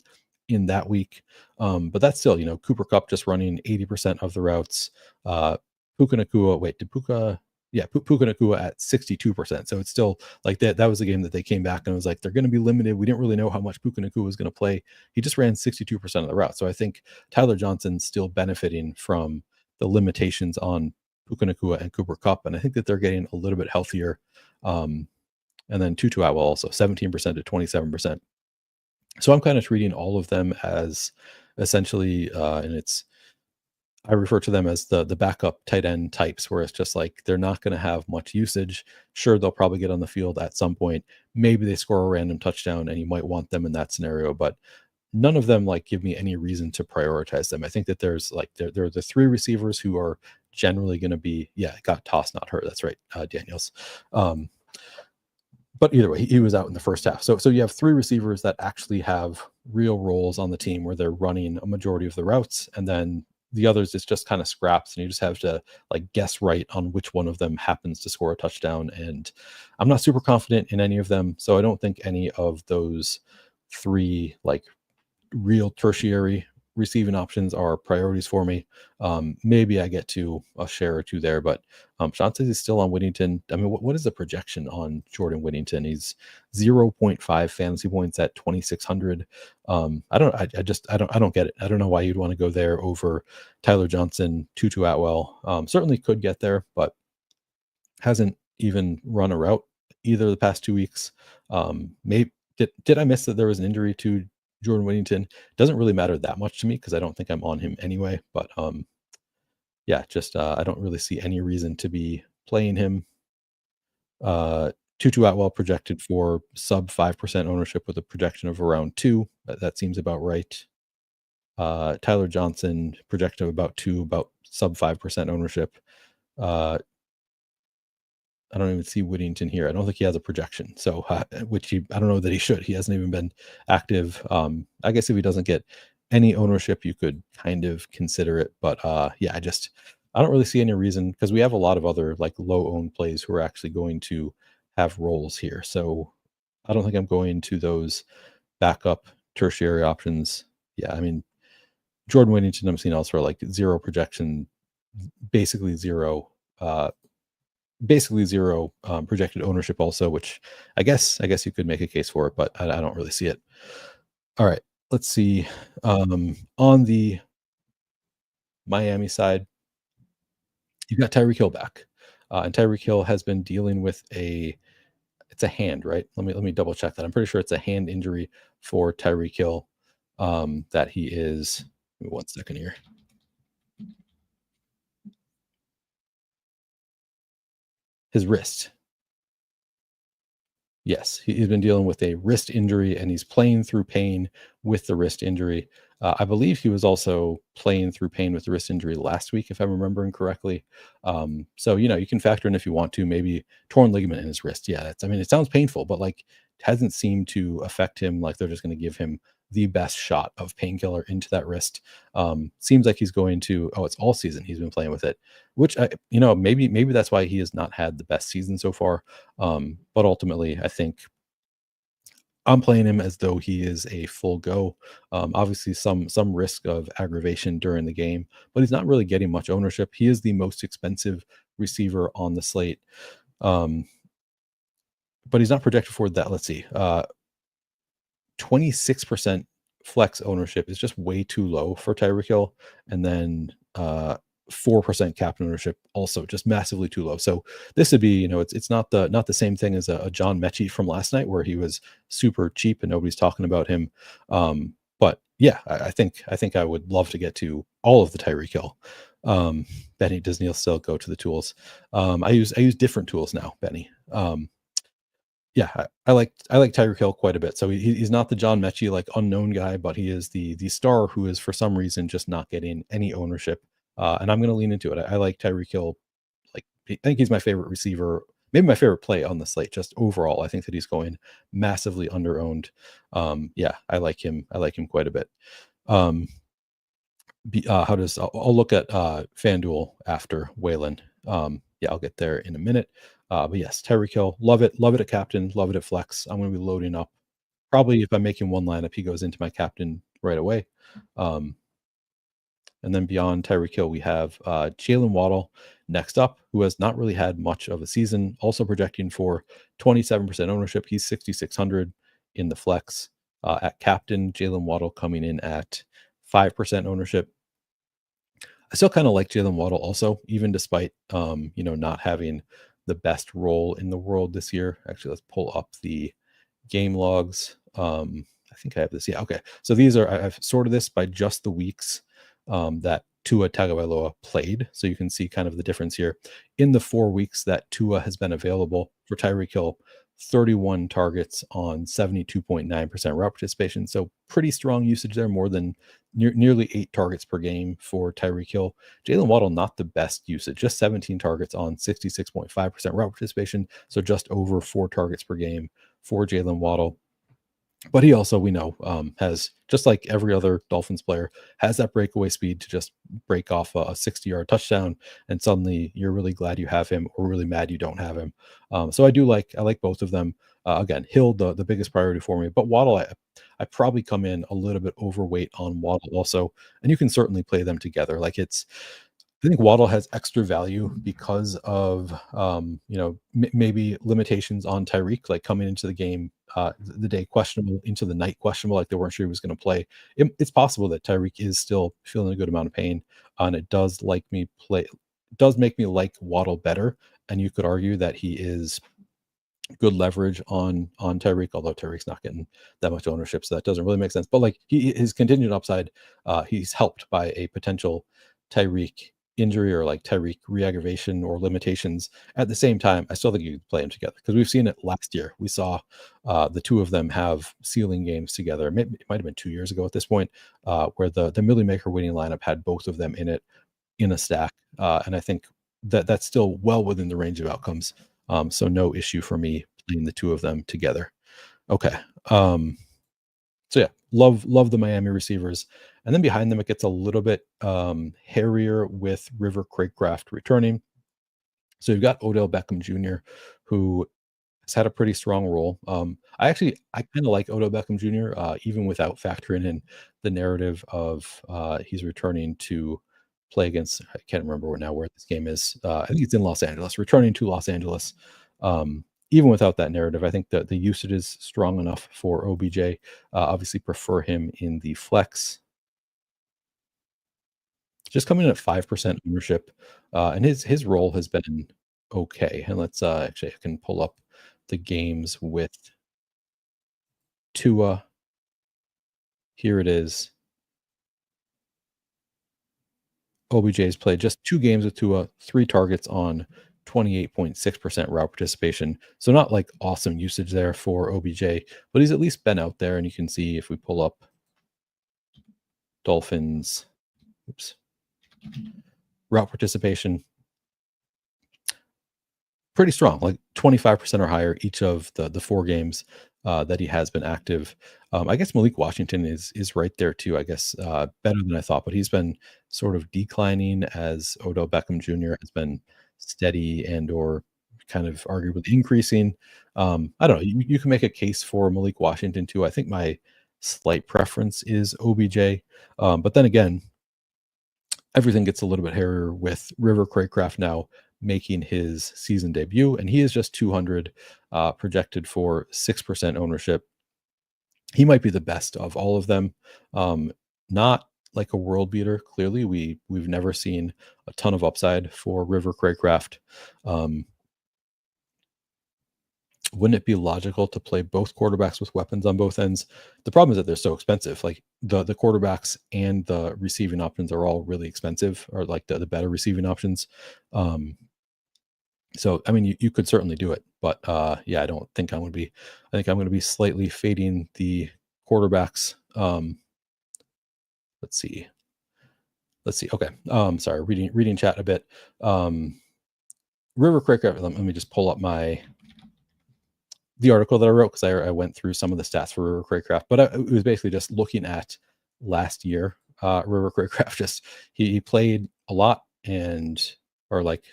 in that week. But that's still, Cooper Kupp just running 80% of the routes. Puka Nacua, did Puka yeah, Puka Nacua at 62%. So it's still like that was a game that they came back and was like, they're going to be limited. We didn't really know how much Puka Nacua was going to play. He just ran 62% of the route. So I think Tyler Johnson's still benefiting from the limitations on Puka Nacua and Cooper Kupp. And I think that they're getting a little bit healthier. Um, and then Tutu Atwell also 17% to 27%. So I'm kind of treating all of them as essentially, and it's I refer to them as the backup tight end types, where it's just like they're not going to have much usage. Sure, they'll probably get on the field at some point. Maybe they score a random touchdown, and you might want them in that scenario. But none of them like give me any reason to prioritize them. I think that there's like there are the three receivers who are generally going to be got tossed, not hurt. That's right, Daniels. Um, but either way, he was out in the first half. So you have three receivers that actually have real roles on the team where they're running a majority of the routes, and then the others it's just kind of scraps, and you just have to like guess right on which one of them happens to score a touchdown. And I'm not super confident in any of them, so I don't think any of those three like real tertiary receiving options are priorities for me. Maybe I get to a share or two there, but Sean says he's still on Whittington. I mean, what is the projection on Jordan Whittington? He's 0.5 fantasy points at 2,600. I don't get it. I don't know why you'd want to go there over Tyler Johnson, Tutu Atwell. Certainly could get there, but hasn't even run a route either the past 2 weeks. Maybe did I miss that there was an injury to Jordan Whittington? Doesn't really matter that much to me because I don't think I'm on him anyway. But yeah, just I don't really see any reason to be playing him. Tutu Atwell projected for sub 5% ownership with a projection of around 2. That seems about right. Tyler Johnson projected of about 2, about sub 5% ownership. I don't even see Whittington here. I don't think he has a projection. So, I don't know that he should. He hasn't even been active. I guess if he doesn't get any ownership, you could kind of consider it. But yeah, I don't really see any reason because we have a lot of other like low owned plays who are actually going to have roles here. So I don't think I'm going to those backup tertiary options. Yeah, I mean Jordan Whittington, I'm seeing elsewhere like zero projection, basically zero. Basically zero projected ownership also, which I guess you could make a case for it, but I don't really see it. All right, let's see. On the Miami side, you've got Tyreek Hill back, and Tyreek Hill has been dealing with it's a hand, right? Let me double check that. I'm pretty sure it's a hand injury for Tyreek Hill. That he is. Give me 1 second here. His wrist. Yes, he's been dealing with a wrist injury, and he's playing through pain with the wrist injury. I believe he was also playing through pain with the wrist injury last week, if I'm remembering correctly. So you can factor in if you want to, maybe torn ligament in his wrist. Yeah, I mean, it sounds painful, but like hasn't seemed to affect him. Like they're just going to give him the best shot of painkiller into that wrist. Seems like he's going to. Oh, it's all season he's been playing with it, which maybe that's why he has not had the best season so far. But ultimately, I think I'm playing him as though he is a full go. Obviously, some risk of aggravation during the game, but he's not really getting much ownership. He is the most expensive receiver on the slate, um, but he's not projected for that. Let's see, 26% flex ownership is just way too low for Tyreek Hill, and then 4% cap ownership also just massively too low. So this would be, it's not the same thing as a John Mechie from last night where he was super cheap and nobody's talking about him. But yeah, I think I would love to get to all of the Tyreek Hill. Benny, does Neil still go to the tools? I use different tools now, Benny. Yeah, I like Tyreek Hill quite a bit. So he's not the John Mechie like unknown guy, but he is the star who is for some reason just not getting any ownership. And I'm going to lean into it. I like Tyreek Hill. Like I think he's my favorite receiver, maybe my favorite play on the slate. Just overall, I think that he's going massively underowned. Yeah, I like him. I like him quite a bit. Um, I'll look at FanDuel after Waylon. Yeah, I'll get there in a minute. But yes, Tyreek Hill, love it at captain, love it at flex. I'm going to be loading up. Probably if I'm making one lineup, he goes into my captain right away. Um, And then beyond Tyreek Hill, we have Jaylen Waddle next up, who has not really had much of a season, also projecting for 27% ownership. He's 6,600 in the flex. At captain, Jaylen Waddle coming in at 5% ownership. I still kind of like Jaylen Waddle also, even despite not having the best role in the world this year. Actually, let's pull up the game logs. I think I have this. Yeah, okay. So these are I've sorted this by just the weeks that Tua Tagovailoa played. So you can see kind of the difference here. In the 4 weeks that Tua has been available for Tyreek Hill, 31 targets on 72.9% route participation. So pretty strong usage there, more than nearly 8 targets per game for Tyreek Hill. Jaylen Waddle, not the best usage, just 17 targets on 66.5% route participation. So just over 4 targets per game for Jaylen Waddle. But he also, we know, has, just like every other Dolphins player, has that breakaway speed to just break off a 60-yard touchdown, and suddenly you're really glad you have him, or really mad you don't have him. So I like both of them. Again, Hill, the biggest priority for me, but Waddle, I probably come in a little bit overweight on Waddle also, and you can certainly play them together. I think Waddle has extra value because of maybe limitations on Tyreek, like coming into the game the day questionable, into the night questionable, like they weren't sure he was going to play. It's possible that Tyreek is still feeling a good amount of pain, and it does make me like Waddle better. And you could argue that he is good leverage on Tyreek, although Tyreek's not getting that much ownership, so that doesn't really make sense. But like his contingent upside, he's helped by a potential Tyreek injury, or like Tyreek re-aggravation or limitations. At the same time, I still think you could play them together, because we've seen it last year. We saw the two of them have ceiling games together. It might have been 2 years ago at this point, where the Millie Maker winning lineup had both of them in it in a stack, and I think that's still well within the range of outcomes. So no issue for me playing the two of them together. Okay. So yeah, love the Miami receivers. And then behind them, it gets a little bit hairier with River Craycraft returning. So you've got Odell Beckham Jr., who has had a pretty strong role. I kind of like Odell Beckham Jr., even without factoring in the narrative of he's returning to play against, I can't remember now where this game is. I think it's in Los Angeles, returning to Los Angeles. Even without that narrative, I think that the usage is strong enough for OBJ. Obviously prefer him in the flex. Just coming in at 5% ownership, and his role has been okay. And let's actually, I can pull up the games with Tua. Here it is. OBJ's played just 2 games with Tua, 3 targets on 28.6% route participation. So not like awesome usage there for OBJ, but he's at least been out there. And you can see, if we pull up Dolphins, route participation, pretty strong, like 25% or higher each of the 4 games that he has been active. I guess Malik Washington is right there too. I guess better than I thought, but he's been sort of declining as Odell Beckham Jr. has been steady and or kind of arguably increasing. I don't know. You can make a case for Malik Washington too. I think my slight preference is OBJ, but then again, everything gets a little bit hairier with River Craycraft now making his season debut, and he is just 200, projected for 6% ownership. He might be the best of all of them. Not like a world beater. Clearly, we've never seen a ton of upside for River Craycraft. Wouldn't it be logical to play both quarterbacks with weapons on both ends? The problem is that they're so expensive. Like the quarterbacks and the receiving options are all really expensive, or like the better receiving options. So I mean, you could certainly do it, but yeah, I don't think I'm going to be. I think I'm going to be slightly fading the quarterbacks. Let's see. Okay. Sorry, reading chat a bit. River Craycraft. Let me just pull up the article that I wrote, because I went through some of the stats for River Craycraft, but it was basically just looking at last year. River Craycraft, just he played a lot, and or like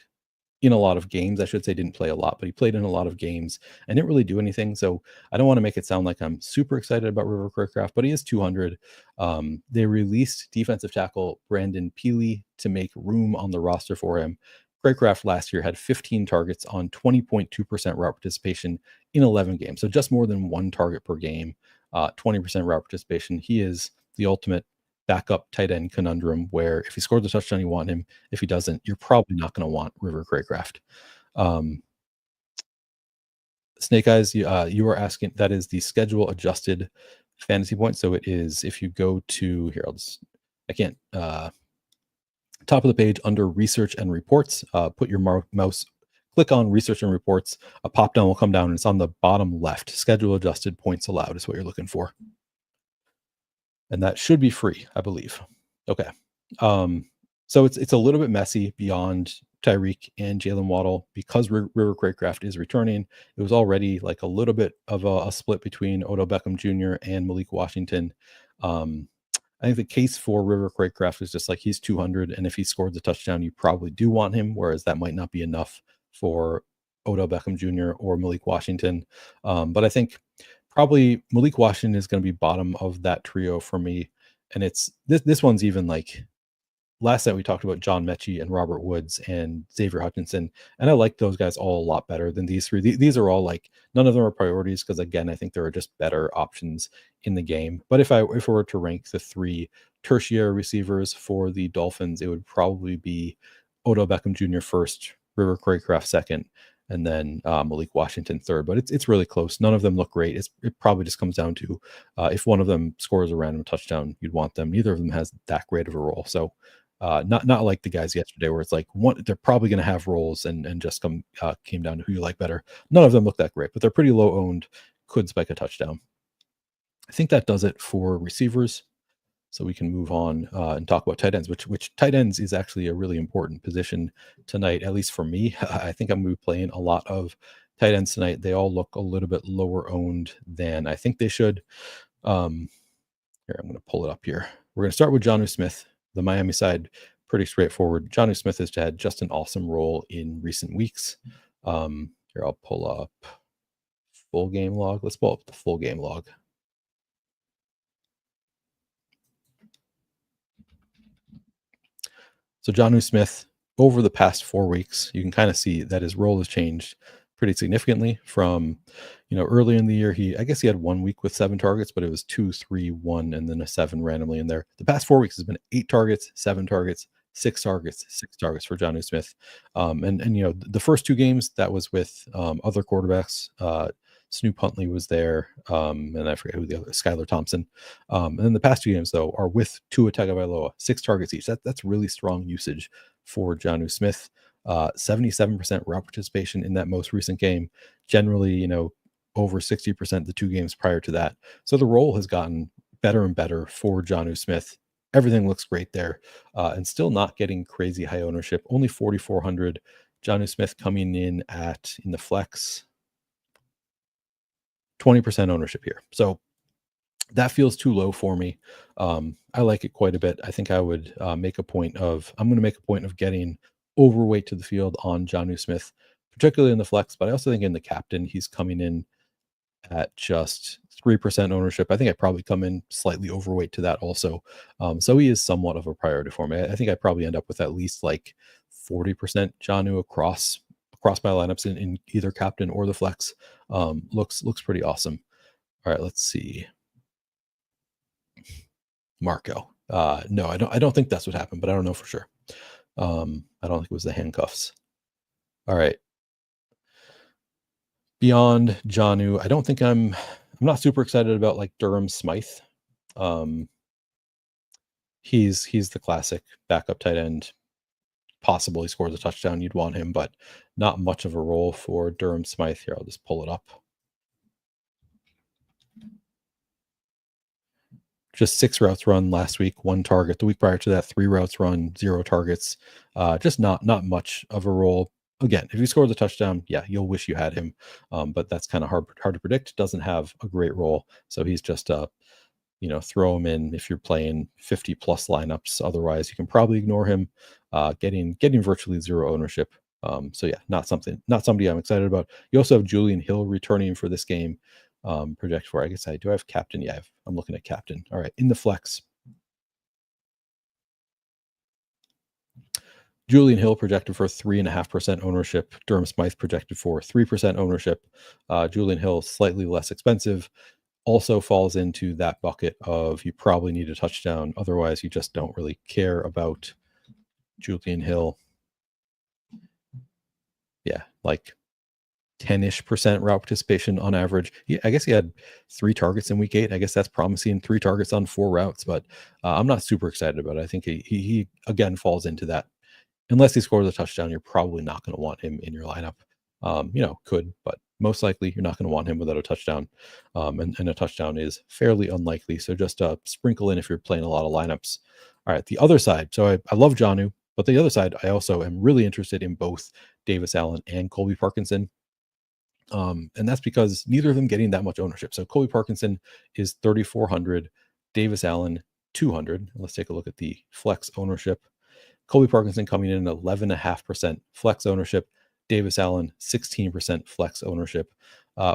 in a lot of games. I should say didn't play a lot, but he played in a lot of games and didn't really do anything. So I don't want to make it sound like I'm super excited about River Craycraft, but he is 200. They released defensive tackle Brandon Peely to make room on the roster for him. Craycraft last year had 15 targets on 20.2% route participation in 11 games. So just more than one target per game, 20% route participation. He is the ultimate backup tight end conundrum where if he scores a touchdown, you want him. If he doesn't, you're probably not going to want River Craycraft. Um, Snake Eyes, you are asking, that is the schedule adjusted fantasy point. So it is, if you go to here, I can't, top of the page under research and reports, put your mouse, click on research and reports. A pop down will come down and it's on the bottom left. Schedule adjusted points allowed is what you're looking for. And that should be free, I believe. Okay. So it's a little bit messy beyond Tyreek and Jaylen Waddle because River Craycraft is returning. It was already like a little bit of a split between Odell Beckham Jr. and Malik Washington. I think the case for River Craycraft is just like he's 200, and if he scores a touchdown, you probably do want him, whereas that might not be enough for Odell Beckham Jr. or Malik Washington. But I think probably Malik Washington is going to be bottom of that trio for me. And it's this one's even like last night we talked about John Mechie and Robert Woods and Xavier Hutchinson, and I like those guys all a lot better than these three. These are all like none of them are priorities because again, I think there are just better options in the game. But if I were to rank the three tertiary receivers for the Dolphins, it would probably be Odell Beckham Jr. first, River Craycraft second, and then Malik Washington third. But it's really close. None of them look great. It probably just comes down to if one of them scores a random touchdown, you'd want them. Neither of them has that great of a role. So not like the guys yesterday where it's like they're probably going to have roles and just came down to who you like better. None of them look that great, but they're pretty low owned, could spike a touchdown. I think that does it for receivers. So we can move on and talk about tight ends, which tight ends is actually a really important position tonight, at least for me. I think I'm going to be playing a lot of tight ends tonight. They all look a little bit lower owned than I think they should. Here, I'm going to pull it up here. We're going to start with Jonnu Smith, the Miami side. Pretty straightforward. Jonnu Smith has had just an awesome role in recent weeks. Here, I'll pull up full game log. Let's pull up the full game log. So Jonnu Smith, over the past 4 weeks, you can kind of see that his role has changed pretty significantly from, early in the year, I guess he had 1 week with 7 targets, but it was 2, 3, 1, and then a 7 randomly in there. The past 4 weeks has been 8 targets, 7 targets, 6 targets for Jonnu Smith. And the first 2 games that was with other quarterbacks. Snoop Huntley was there, and I forget who the other, Skylar Thompson. And then the past 2 games, though, are with Tua Tagovailoa, 6 targets each. That's really strong usage for Jonnu Smith. 77% route participation in that most recent game. Generally, over 60% the 2 games prior to that. So the role has gotten better and better for Jonnu Smith. Everything looks great there, and still not getting crazy high ownership. Only 4,400. Jonnu Smith coming in in the flex. 20% ownership here. So that feels too low for me. I like it quite a bit. I think I would make a point of getting overweight to the field on Jonnu Smith, particularly in the flex, but I also think in the captain, he's coming in at just 3% ownership. I think I probably come in slightly overweight to that also. So he is somewhat of a priority for me. I think I probably end up with at least like 40% Jonnu across my lineups in either captain or the flex. Looks pretty awesome. All right, let's see. Marco. No, I don't think that's what happened, but I don't know for sure. I don't think it was the handcuffs. All right. Beyond Jonnu, I don't think I'm not super excited about like Durham Smythe. He's the classic backup tight end. Possible he scores a touchdown, you'd want him, but not much of a role for Durham Smythe here. I'll just pull it up. Just 6 routes run last week, 1 target. The week prior to that, 3 routes run, 0 targets. Just not much of a role. Again, if he scores a touchdown, yeah, you'll wish you had him. But that's kind of hard to predict. Doesn't have a great role. So he's just throw him in if you're playing 50 plus lineups. Otherwise, you can probably ignore him. Getting virtually 0 ownership. So yeah, not somebody I'm excited about. You also have Julian Hill returning for this game. Project for, I guess I do have captain. Yeah, I'm looking at captain. All right, in the flex, Julian Hill projected for 3.5% ownership. Durham Smythe projected for 3% ownership. Julian Hill slightly less expensive. Also falls into that bucket of you probably need a touchdown. Otherwise, you just don't really care about Julian Hill. Yeah, like 10-ish% route participation on average. I guess he had 3 targets in week 8. I guess that's promising. 3 targets on 4 routes, but I'm not super excited about it. I think he again falls into that. Unless he scores a touchdown, you're probably not going to want him in your lineup. Could, but most likely you're not going to want him without a touchdown. And a touchdown is fairly unlikely. So just sprinkle in if you're playing a lot of lineups. All right, the other side. So I love Jonnu, but the other side, I also am really interested in both Davis Allen and Colby Parkinson. And that's because neither of them getting that much ownership. So Colby Parkinson is 3,400, Davis Allen 200. Let's take a look at the flex ownership. Colby Parkinson coming in at 11.5% flex ownership. Davis Allen 16% flex ownership.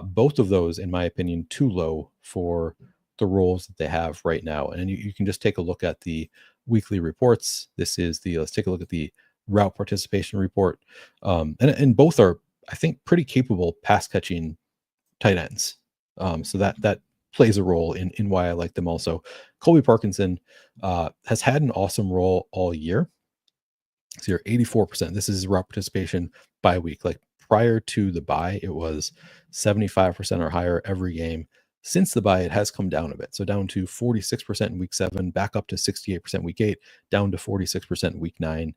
Both of those, in my opinion, too low for the roles that they have right now. And you can just take a look at the weekly reports. Let's take a look at the route participation report. And both are, I think, pretty capable pass catching tight ends. So that plays a role in why I like them also. Colby Parkinson has had an awesome role all year. So you're 84%. This is route participation by week. Like prior to the bye, it was 75% or higher every game. Since the bye, it has come down a bit. So down to 46% in week 7, back up to 68% week 8, down to 46% week 9.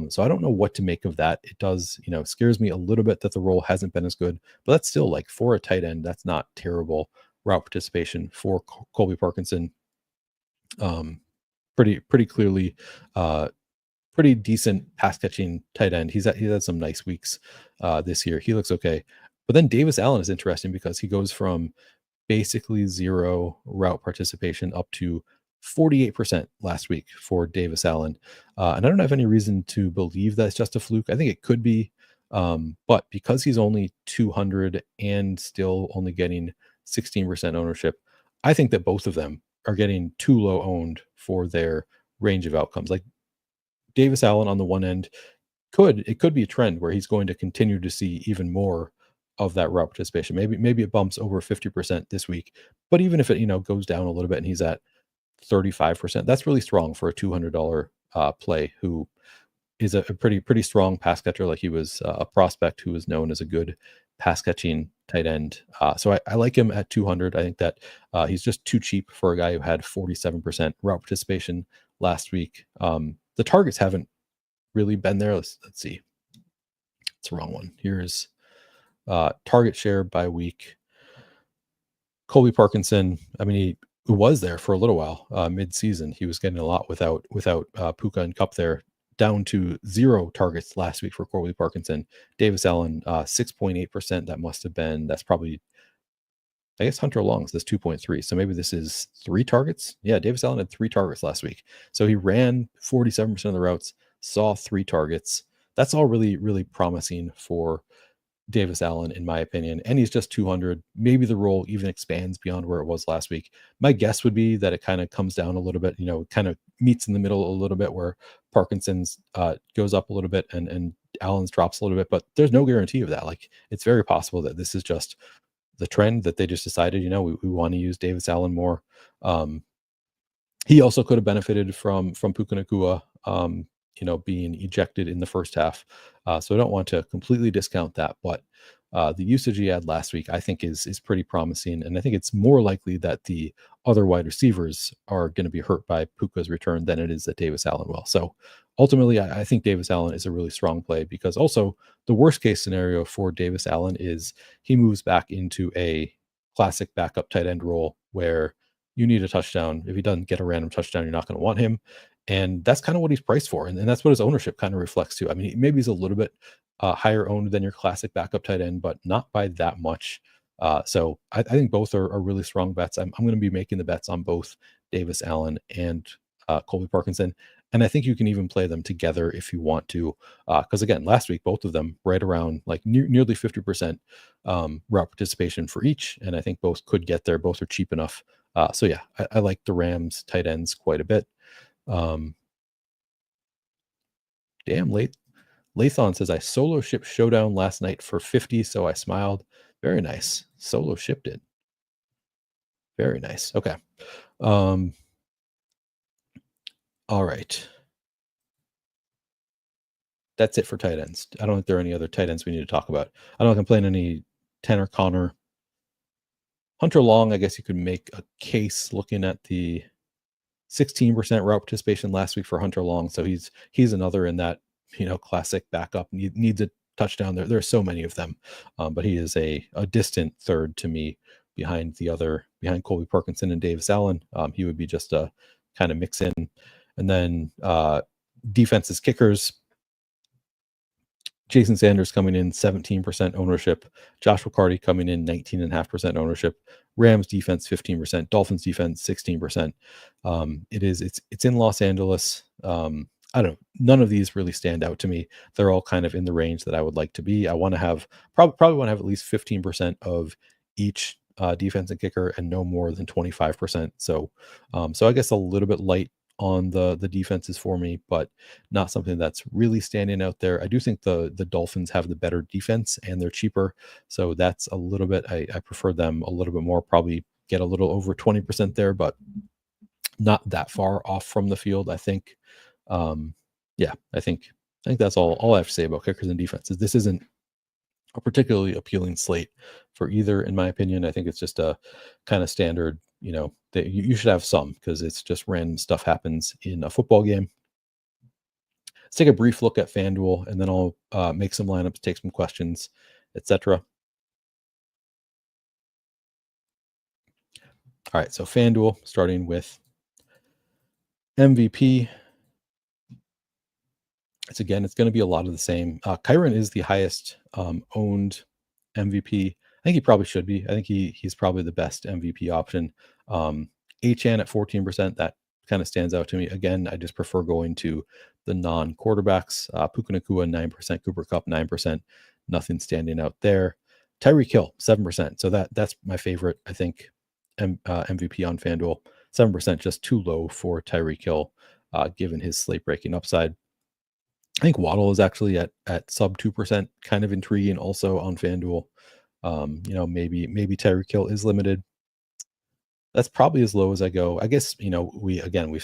So I don't know what to make of that. It does, scares me a little bit that the role hasn't been as good, but that's still, like, for a tight end, that's not terrible route participation for Colby Parkinson. Pretty clearly, pretty decent pass catching tight end. He's had some nice weeks this year. He looks okay. But then Davis Allen is interesting because he goes from basically 0 route participation up to 48% last week for Davis Allen. And I don't have any reason to believe that's just a fluke. I think it could be. But because he's only 200 and still only getting 16% ownership, I think that both of them are getting too low owned for their range of outcomes. Like Davis Allen on the one end could be a trend where he's going to continue to see even more of that route participation. Maybe it bumps over 50% this week, but even if it goes down a little bit and he's at 35%, that's really strong for a $200 play who is a pretty strong pass catcher. Like he was a prospect who was known as a good pass catching tight end. So I like him at 200. I think that he's just too cheap for a guy who had 47% route participation last week. The targets haven't really been there. Let's see. It's the wrong one. Here's target share by week. Colby Parkinson, I mean, he was there for a little while mid-season. He was getting a lot without Puka and Kupp there, down to 0 targets last week for Colby Parkinson. Davis Allen, 6.8%. That's probably, I guess Hunter Long's this 2.3. So maybe this is 3 targets. Yeah, Davis Allen had 3 targets last week. So he ran 47% of the routes, saw 3 targets. That's all really, really promising for Davis Allen, in my opinion. And he's just 200. Maybe the role even expands beyond where it was last week. My guess would be that it kind of comes down a little bit, kind of meets in the middle a little bit, where Parkinson's goes up a little bit and Allen's drops a little bit, but there's no guarantee of that. Like, it's very possible that this is just the trend that they just decided, we want to use Davis Allen more. He also could have benefited from Puka Nacua, being ejected in the first half. So I don't want to completely discount that, but the usage he had last week, I think is pretty promising. And I think it's more likely that the other wide receivers are going to be hurt by Puka's return than it is that Davis Allen will. So ultimately, I think Davis Allen is a really strong play, because also the worst case scenario for Davis Allen is he moves back into a classic backup tight end role where you need a touchdown. If he doesn't get a random touchdown, you're not going to want him. And that's kind of what he's priced for. And that's what his ownership kind of reflects too. I mean, maybe he's a little bit higher owned than your classic backup tight end, but not by that much. So I think both are really strong bets. I'm going to be making the bets on both Davis Allen and Colby Parkinson. And I think you can even play them together if you want to, because again, last week both of them right around like nearly 50% route participation for each, and I think both could get there. Both are cheap enough. So yeah, I like the Rams tight ends quite a bit. Um, damn late. Lathon says I solo shipped Showdown last night for 50, so I smiled. Very nice. Solo shipped it. Very nice. Okay. Um, all right. That's it for tight ends. I don't think there are any other tight ends we need to talk about. I don't think I'm playing any Tanner Connor. Hunter Long, I guess you could make a case looking at the 16% route participation last week for Hunter Long. So he's another in that, classic backup needs a touchdown. There are so many of them, but he is a distant third to me behind Colby Parkinson and Davis Allen. He would be just a kind of mix in, and then defenses kickers. Jason Sanders coming in 17% ownership. Josh McCarty coming in 19.5% ownership. Rams defense 15%. Dolphins defense 16%. It's in Los Angeles. I don't know. None of these really stand out to me. They're all kind of in the range that I would like to be. I want to have probably want to have at least 15% of each defense and kicker, and no more than 25%. So I guess a little bit light on the defenses for me, but not something that's really standing out there. I do think the Dolphins have the better defense and they're cheaper, so that's a little bit. I prefer them a little bit more. Probably get a little over 20% there, but not that far off from the field. I think. Yeah, I think that's all I have to say about kickers and defenses. This isn't a particularly appealing slate for either, in my opinion. I think it's just a kind of standard. That you should have some, because it's just random stuff happens in a football game. Let's take a brief look at FanDuel, and then I'll make some lineups, take some questions, etc. All right, so FanDuel, starting with MVP. It's going to be a lot of the same. Kyren is the highest owned MVP. I think he probably should be. I think he's probably the best MVP option. Achane at 14%, that kind of stands out to me. Again, I just prefer going to the non-quarterbacks. Puka Nacua 9%, Cooper Kupp 9%. Nothing standing out there. Tyreek Hill 7%. So that's my favorite, I think, MVP on FanDuel. 7%, just too low for Tyreek Hill, given his slate breaking upside. I think Waddle is actually at sub 2%, kind of intriguing also on FanDuel. Maybe Tyreek Hill is limited. That's probably as low as I go. I guess, we've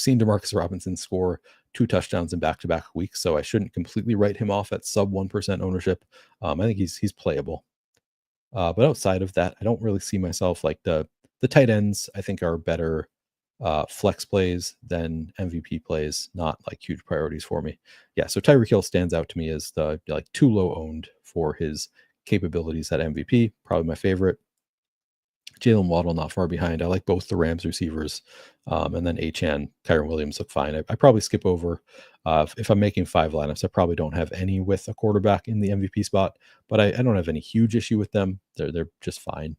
seen Demarcus Robinson score 2 touchdowns in back-to-back weeks, so I shouldn't completely write him off at sub 1% ownership. I think he's playable. But outside of that, I don't really see myself like the tight ends, I think, are better flex plays than MVP plays, not like huge priorities for me. Yeah, so Tyreek Hill stands out to me as the too low owned for his capabilities at MVP. Probably my favorite. Jaylen Waddle not far behind. I like both the Rams receivers, and then Achane, Kyren Williams look fine. I probably skip over if I'm making 5 lineups. I probably don't have any with a quarterback in the MVP spot, but I don't have any huge issue with them. They're just fine.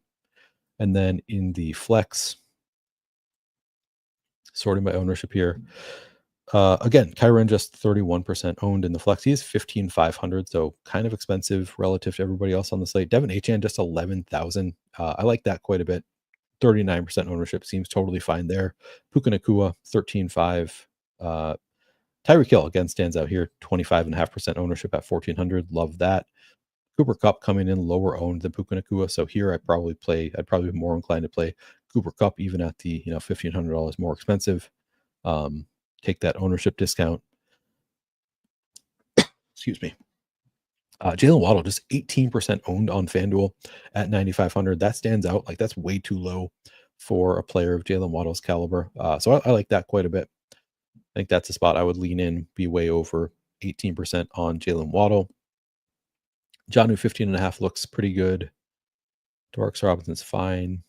And then in the flex, sorting by ownership here. Again, Kyren just 31% owned in the flex. He is 15,500, so kind of expensive relative to everybody else on the slate. Devin Achane just 11,000. I like that quite a bit. 39% ownership seems totally fine there. Puka Nacua 13.5. Tyreek Hill again stands out here, 25.5% ownership at 1,400. Love that. Cooper Kupp coming in lower owned than Puka Nacua, so here I'd probably be more inclined to play Cooper Kupp even at the $1,500 more expensive. Take that ownership discount. Excuse me. Jaylen Waddle just 18% owned on FanDuel at 9,500. That stands out. Like, that's way too low for a player of Jaylen Waddle's caliber. So I like that quite a bit. I think that's a spot I would lean in, be way over 18% on Jaylen Waddle. Jonnu 15.5 looks pretty good. Demarcus Robinson's fine.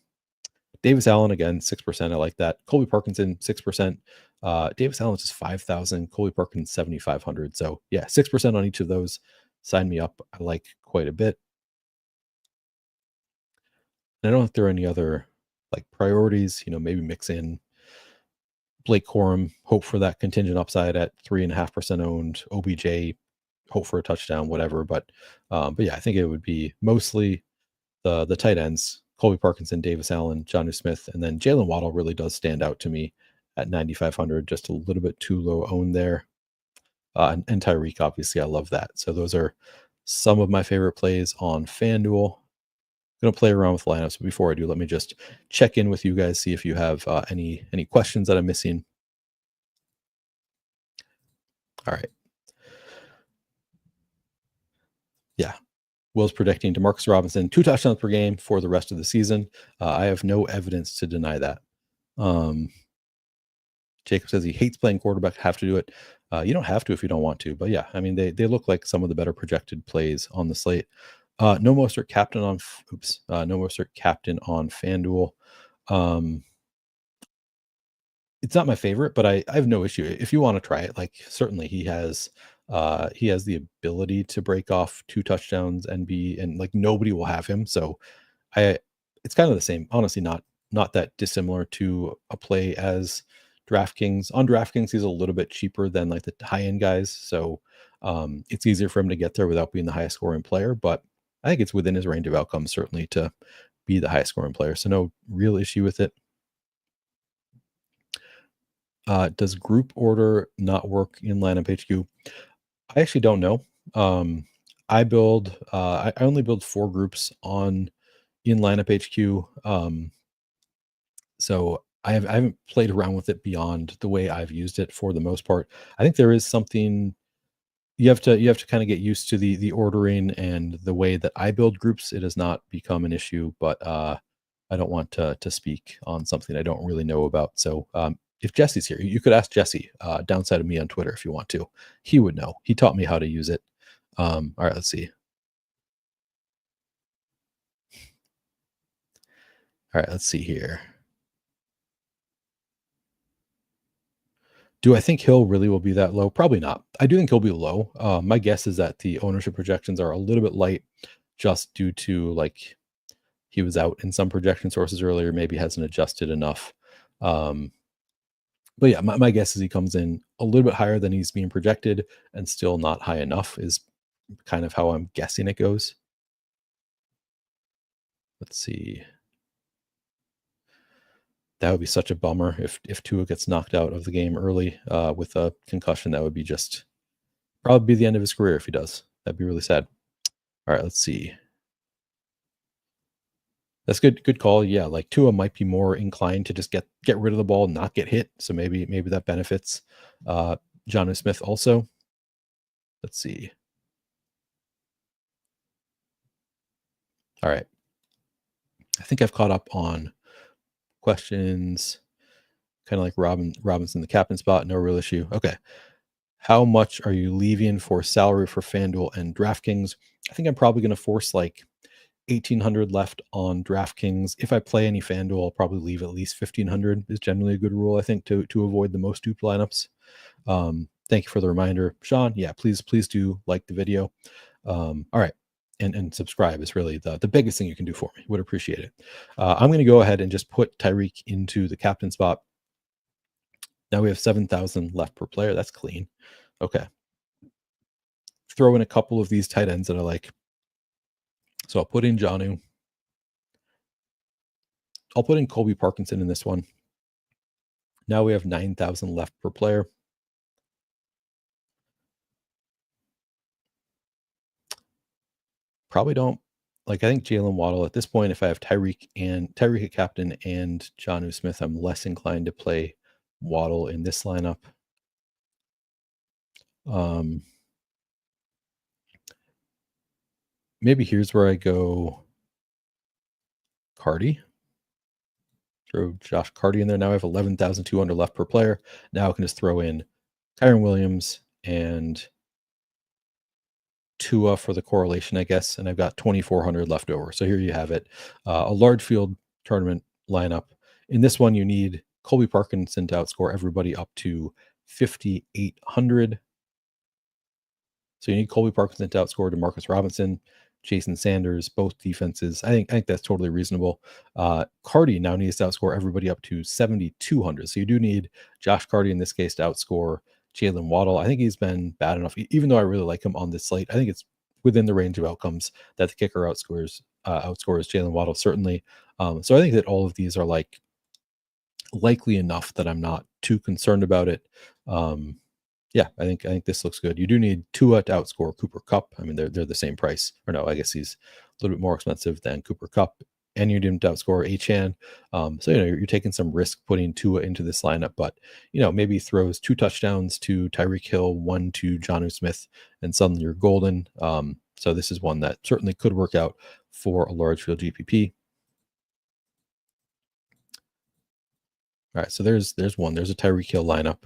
Davis Allen again 6%. I like that. Colby Parkinson 6%. Davis Allen just 5,000. Colby Parkinson 7,500. So yeah, 6% on each of those. Sign me up. I like quite a bit. And I don't know if there are any other like priorities. Maybe mix in Blake Corum, hope for that contingent upside at 3.5% owned. OBJ, hope for a touchdown, whatever. But yeah, I think it would be mostly the tight ends, Colby Parkinson, Davis Allen, Jonnu Smith, and then Jaylen Waddle really does stand out to me at 9,500, just a little bit too low owned there. And Tyreek, obviously, I love that. So those are some of my favorite plays on FanDuel. I'm going to play around with lineups. But before I do, let me just check in with you guys, see if you have any questions that I'm missing. All right. Yeah. Will's predicting DeMarcus Robinson 2 touchdowns per game for the rest of the season. I have no evidence to deny that. Jacob says he hates playing quarterback. Have to do it. You don't have to if you don't want to. But yeah, I mean, they look like some of the better projected plays on the slate. No Mostert captain on no Mostert captain on FanDuel. It's not my favorite, but I have no issue. If you want to try it, like certainly he has the ability to break off 2 touchdowns and like nobody will have him. So it's kind of the same. Honestly, not that dissimilar to a play as DraftKings. On DraftKings, he's a little bit cheaper than like the high end guys. So it's easier for him to get there without being the highest scoring player. But I think it's within his range of outcomes, certainly, to be the highest scoring player. So no real issue with it. Does group order not work in lineup HQ? I actually don't know. I only build 4 groups in lineup HQ. So I haven't played around with it beyond the way I've used it for the most part. I think there is something you have to kind of get used to the ordering and the way that I build groups. It has not become an issue, but I don't want to speak on something I don't really know about. So if Jesse's here, you could ask Jesse downside of me on Twitter if you want to. He would know. He taught me how to use it. All right, let's see. All right, let's see here. Do I think Hill really will be that low? Probably not. I do think he'll be low. My guess is that the ownership projections are a little bit light just due to like he was out in some projection sources earlier, maybe hasn't adjusted enough. But yeah, my guess is he comes in a little bit higher than he's being projected and still not high enough is kind of how I'm guessing it goes. Let's see. That would be such a bummer if Tua gets knocked out of the game early with a concussion. That would be just probably be the end of his career if he does. That'd be really sad. All right, let's see. That's good call. Yeah, like Tua might be more inclined to just get rid of the ball and not get hit. So maybe that benefits Jonnu Smith also. Let's see. All right. I think I've caught up on questions. Kind of like Robinson, the captain spot, no real issue. Okay. How much are you leaving for salary for FanDuel and DraftKings? I think I'm probably going to force like 1,800 left on DraftKings. If I play any FanDuel, I'll probably leave at least 1,500 is generally a good rule, I think, to avoid the most duped lineups. Thank you for the reminder, Sean. Yeah, please do like the video. All right. And subscribe is really the biggest thing you can do for me. Would appreciate it. I'm going to go ahead and just put Tyreek into the captain spot. Now we have 7,000 left per player. That's clean. Okay. Throw in a couple of these tight ends that I like. So I'll put in Jonnu. I'll put in Colby Parkinson in this one. Now we have 9,000 left per player. Probably don't like. I think Jaylen Waddle at this point. If I have Tyreek at captain and Jonnu Smith, I'm less inclined to play Waddle in this lineup. Maybe here's where I go Cardi. Throw Josh Cardi in there. Now I have 11,200 left per player. Now I can just throw in Kyren Williams and Tua for the correlation, I guess. And I've got 2,400 left over. So here you have it. A large field tournament lineup. In this one, you need Colby Parkinson to outscore everybody up to 5,800. So you need Colby Parkinson to outscore DeMarcus Robinson. Jason Sanders, both defenses. I think that's totally reasonable. Cardi now needs to outscore everybody up to 7,200. So you do need Josh Cardi in this case to outscore Jaylen Waddle. I think he's been bad enough, even though I really like him on this slate. I think it's within the range of outcomes that the kicker outscores Jaylen Waddle, certainly. So I think that all of these are like likely enough that I'm not too concerned about it. Yeah, I think this looks good. You do need Tua to outscore Cooper Kupp. I mean, they're the same price, or no, I guess he's a little bit more expensive than Cooper Kupp, and you didn't outscore Achane. So you're taking some risk putting Tua into this lineup, but maybe throws 2 touchdowns to Tyreek Hill, 1 to Jonnu Smith, and suddenly you're golden. So this is one that certainly could work out for a large field GPP. All right, so there's one. There's a Tyreek Hill lineup.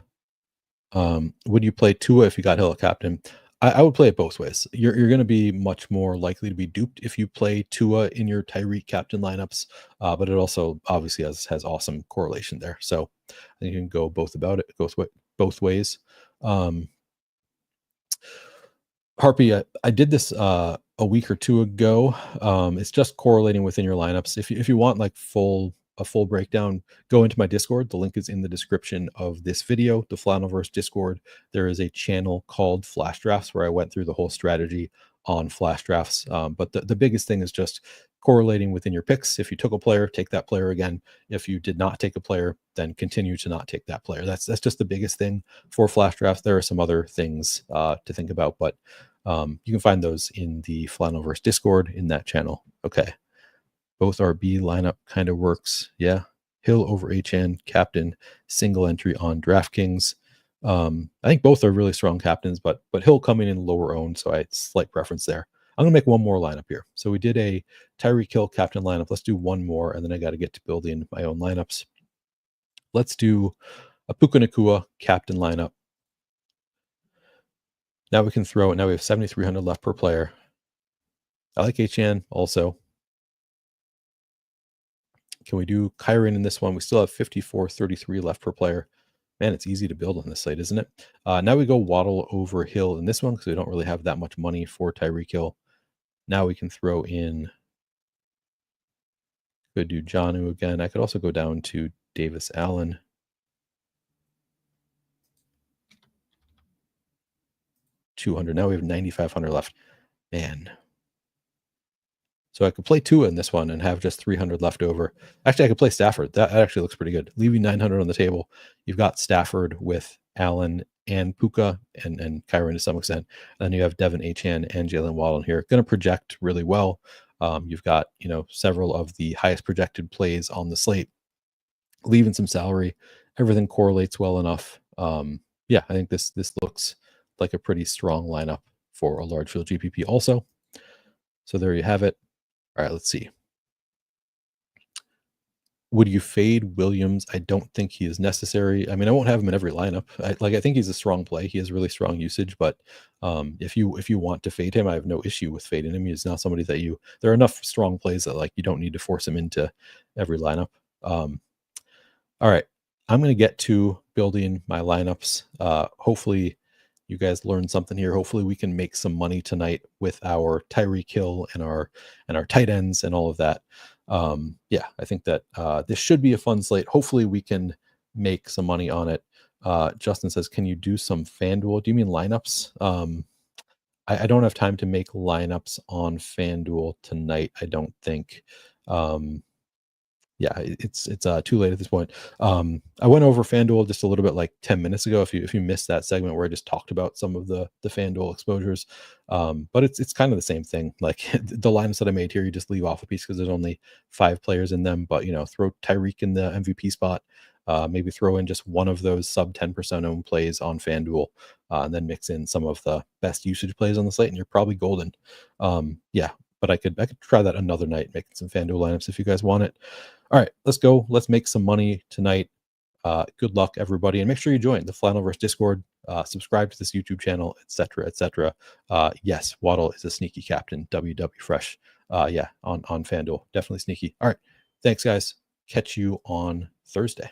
Would you play Tua if you got Hill at captain? I would play it both ways. You're going to be much more likely to be duped if you play Tua in your Tyreek captain lineups, but it also obviously has awesome correlation there. So I think you can go both ways. Harpy, I did this a week or two ago. It's just correlating within your lineups. If you want like a full breakdown, go into my Discord. The link is in the description of this video, the Flannelverse Discord. There is a channel called Flash Drafts where I went through the whole strategy on Flash Drafts. But the biggest thing is just correlating within your picks. If you took a player, take that player again. If you did not take a player, then continue to not take that player. That's just the biggest thing for Flash Drafts. There are some other things to think about, but you can find those in the Flannelverse Discord in that channel. Okay. Both RB lineup kind of works. Yeah. Hill over Achane, captain, single entry on DraftKings. I think both are really strong captains, but Hill coming in lower owned, so I had slight preference there. I'm going to make one more lineup here. So we did a Tyreek Hill captain lineup. Let's do one more, and then I got to get to building my own lineups. Let's do a Puka Nacua captain lineup. Now we can throw it. Now we have 7,300 left per player. I like Achane also. Can we do Kyren in this one? We still have 54.33 left per player. Man, it's easy to build on this site, isn't it? Now we go Waddle over Hill in this one because we don't really have that much money for Tyreek Hill. Now we can throw in, could do Jonnu again. I could also go down to Davis Allen. $200. Now we have 9,500 left. Man. So I could play Tua in this one and have just 300 left over. Actually, I could play Stafford. That actually looks pretty good. Leaving 900 on the table. You've got Stafford with Allen and Puka and Kyren to some extent. And then you have Devin Achane and Jaylen Waddle here. Going to project really well. You've got, several of the highest projected plays on the slate. Leaving some salary. Everything correlates well enough. Yeah, I think this looks like a pretty strong lineup for a large field GPP also. So there you have it. All right, let's see. Would you fade Williams? I don't think he is necessary. I mean, I won't have him in every lineup. I think he's a strong play. He has really strong usage, but if you want to fade him, I have no issue with fading him. He's not somebody that there are enough strong plays that you don't need to force him into every lineup. All right, I'm going to get to building my lineups. Hopefully you guys learned something here. Hopefully we can make some money tonight with our Tyreek Hill and our tight ends and all of that. Yeah, I think that this should be a fun slate. Hopefully we can make some money on it. Justin says, can you do some FanDuel? Do you mean lineups? I don't have time to make lineups on FanDuel tonight, I don't think. Yeah, it's too late at this point. I went over FanDuel just a little bit 10 minutes ago. If you missed that segment where I just talked about some of the FanDuel exposures, but it's kind of the same thing. The lineups that I made here, you just leave off a piece because there's only 5 players in them. But throw Tyreek in the MVP spot. Maybe throw in just one of those sub 10% owned plays on FanDuel, and then mix in some of the best usage plays on the slate, and you're probably golden. Yeah, but I could try that another night, making some FanDuel lineups if you guys want it. All right, let's go. Let's make some money tonight. Good luck, everybody. And make sure you join the Flannelverse Discord, subscribe to this YouTube channel, etc., etc. Yes, Waddle is a sneaky captain, WW Fresh. Yeah, on FanDuel. Definitely sneaky. All right, thanks, guys. Catch you on Thursday.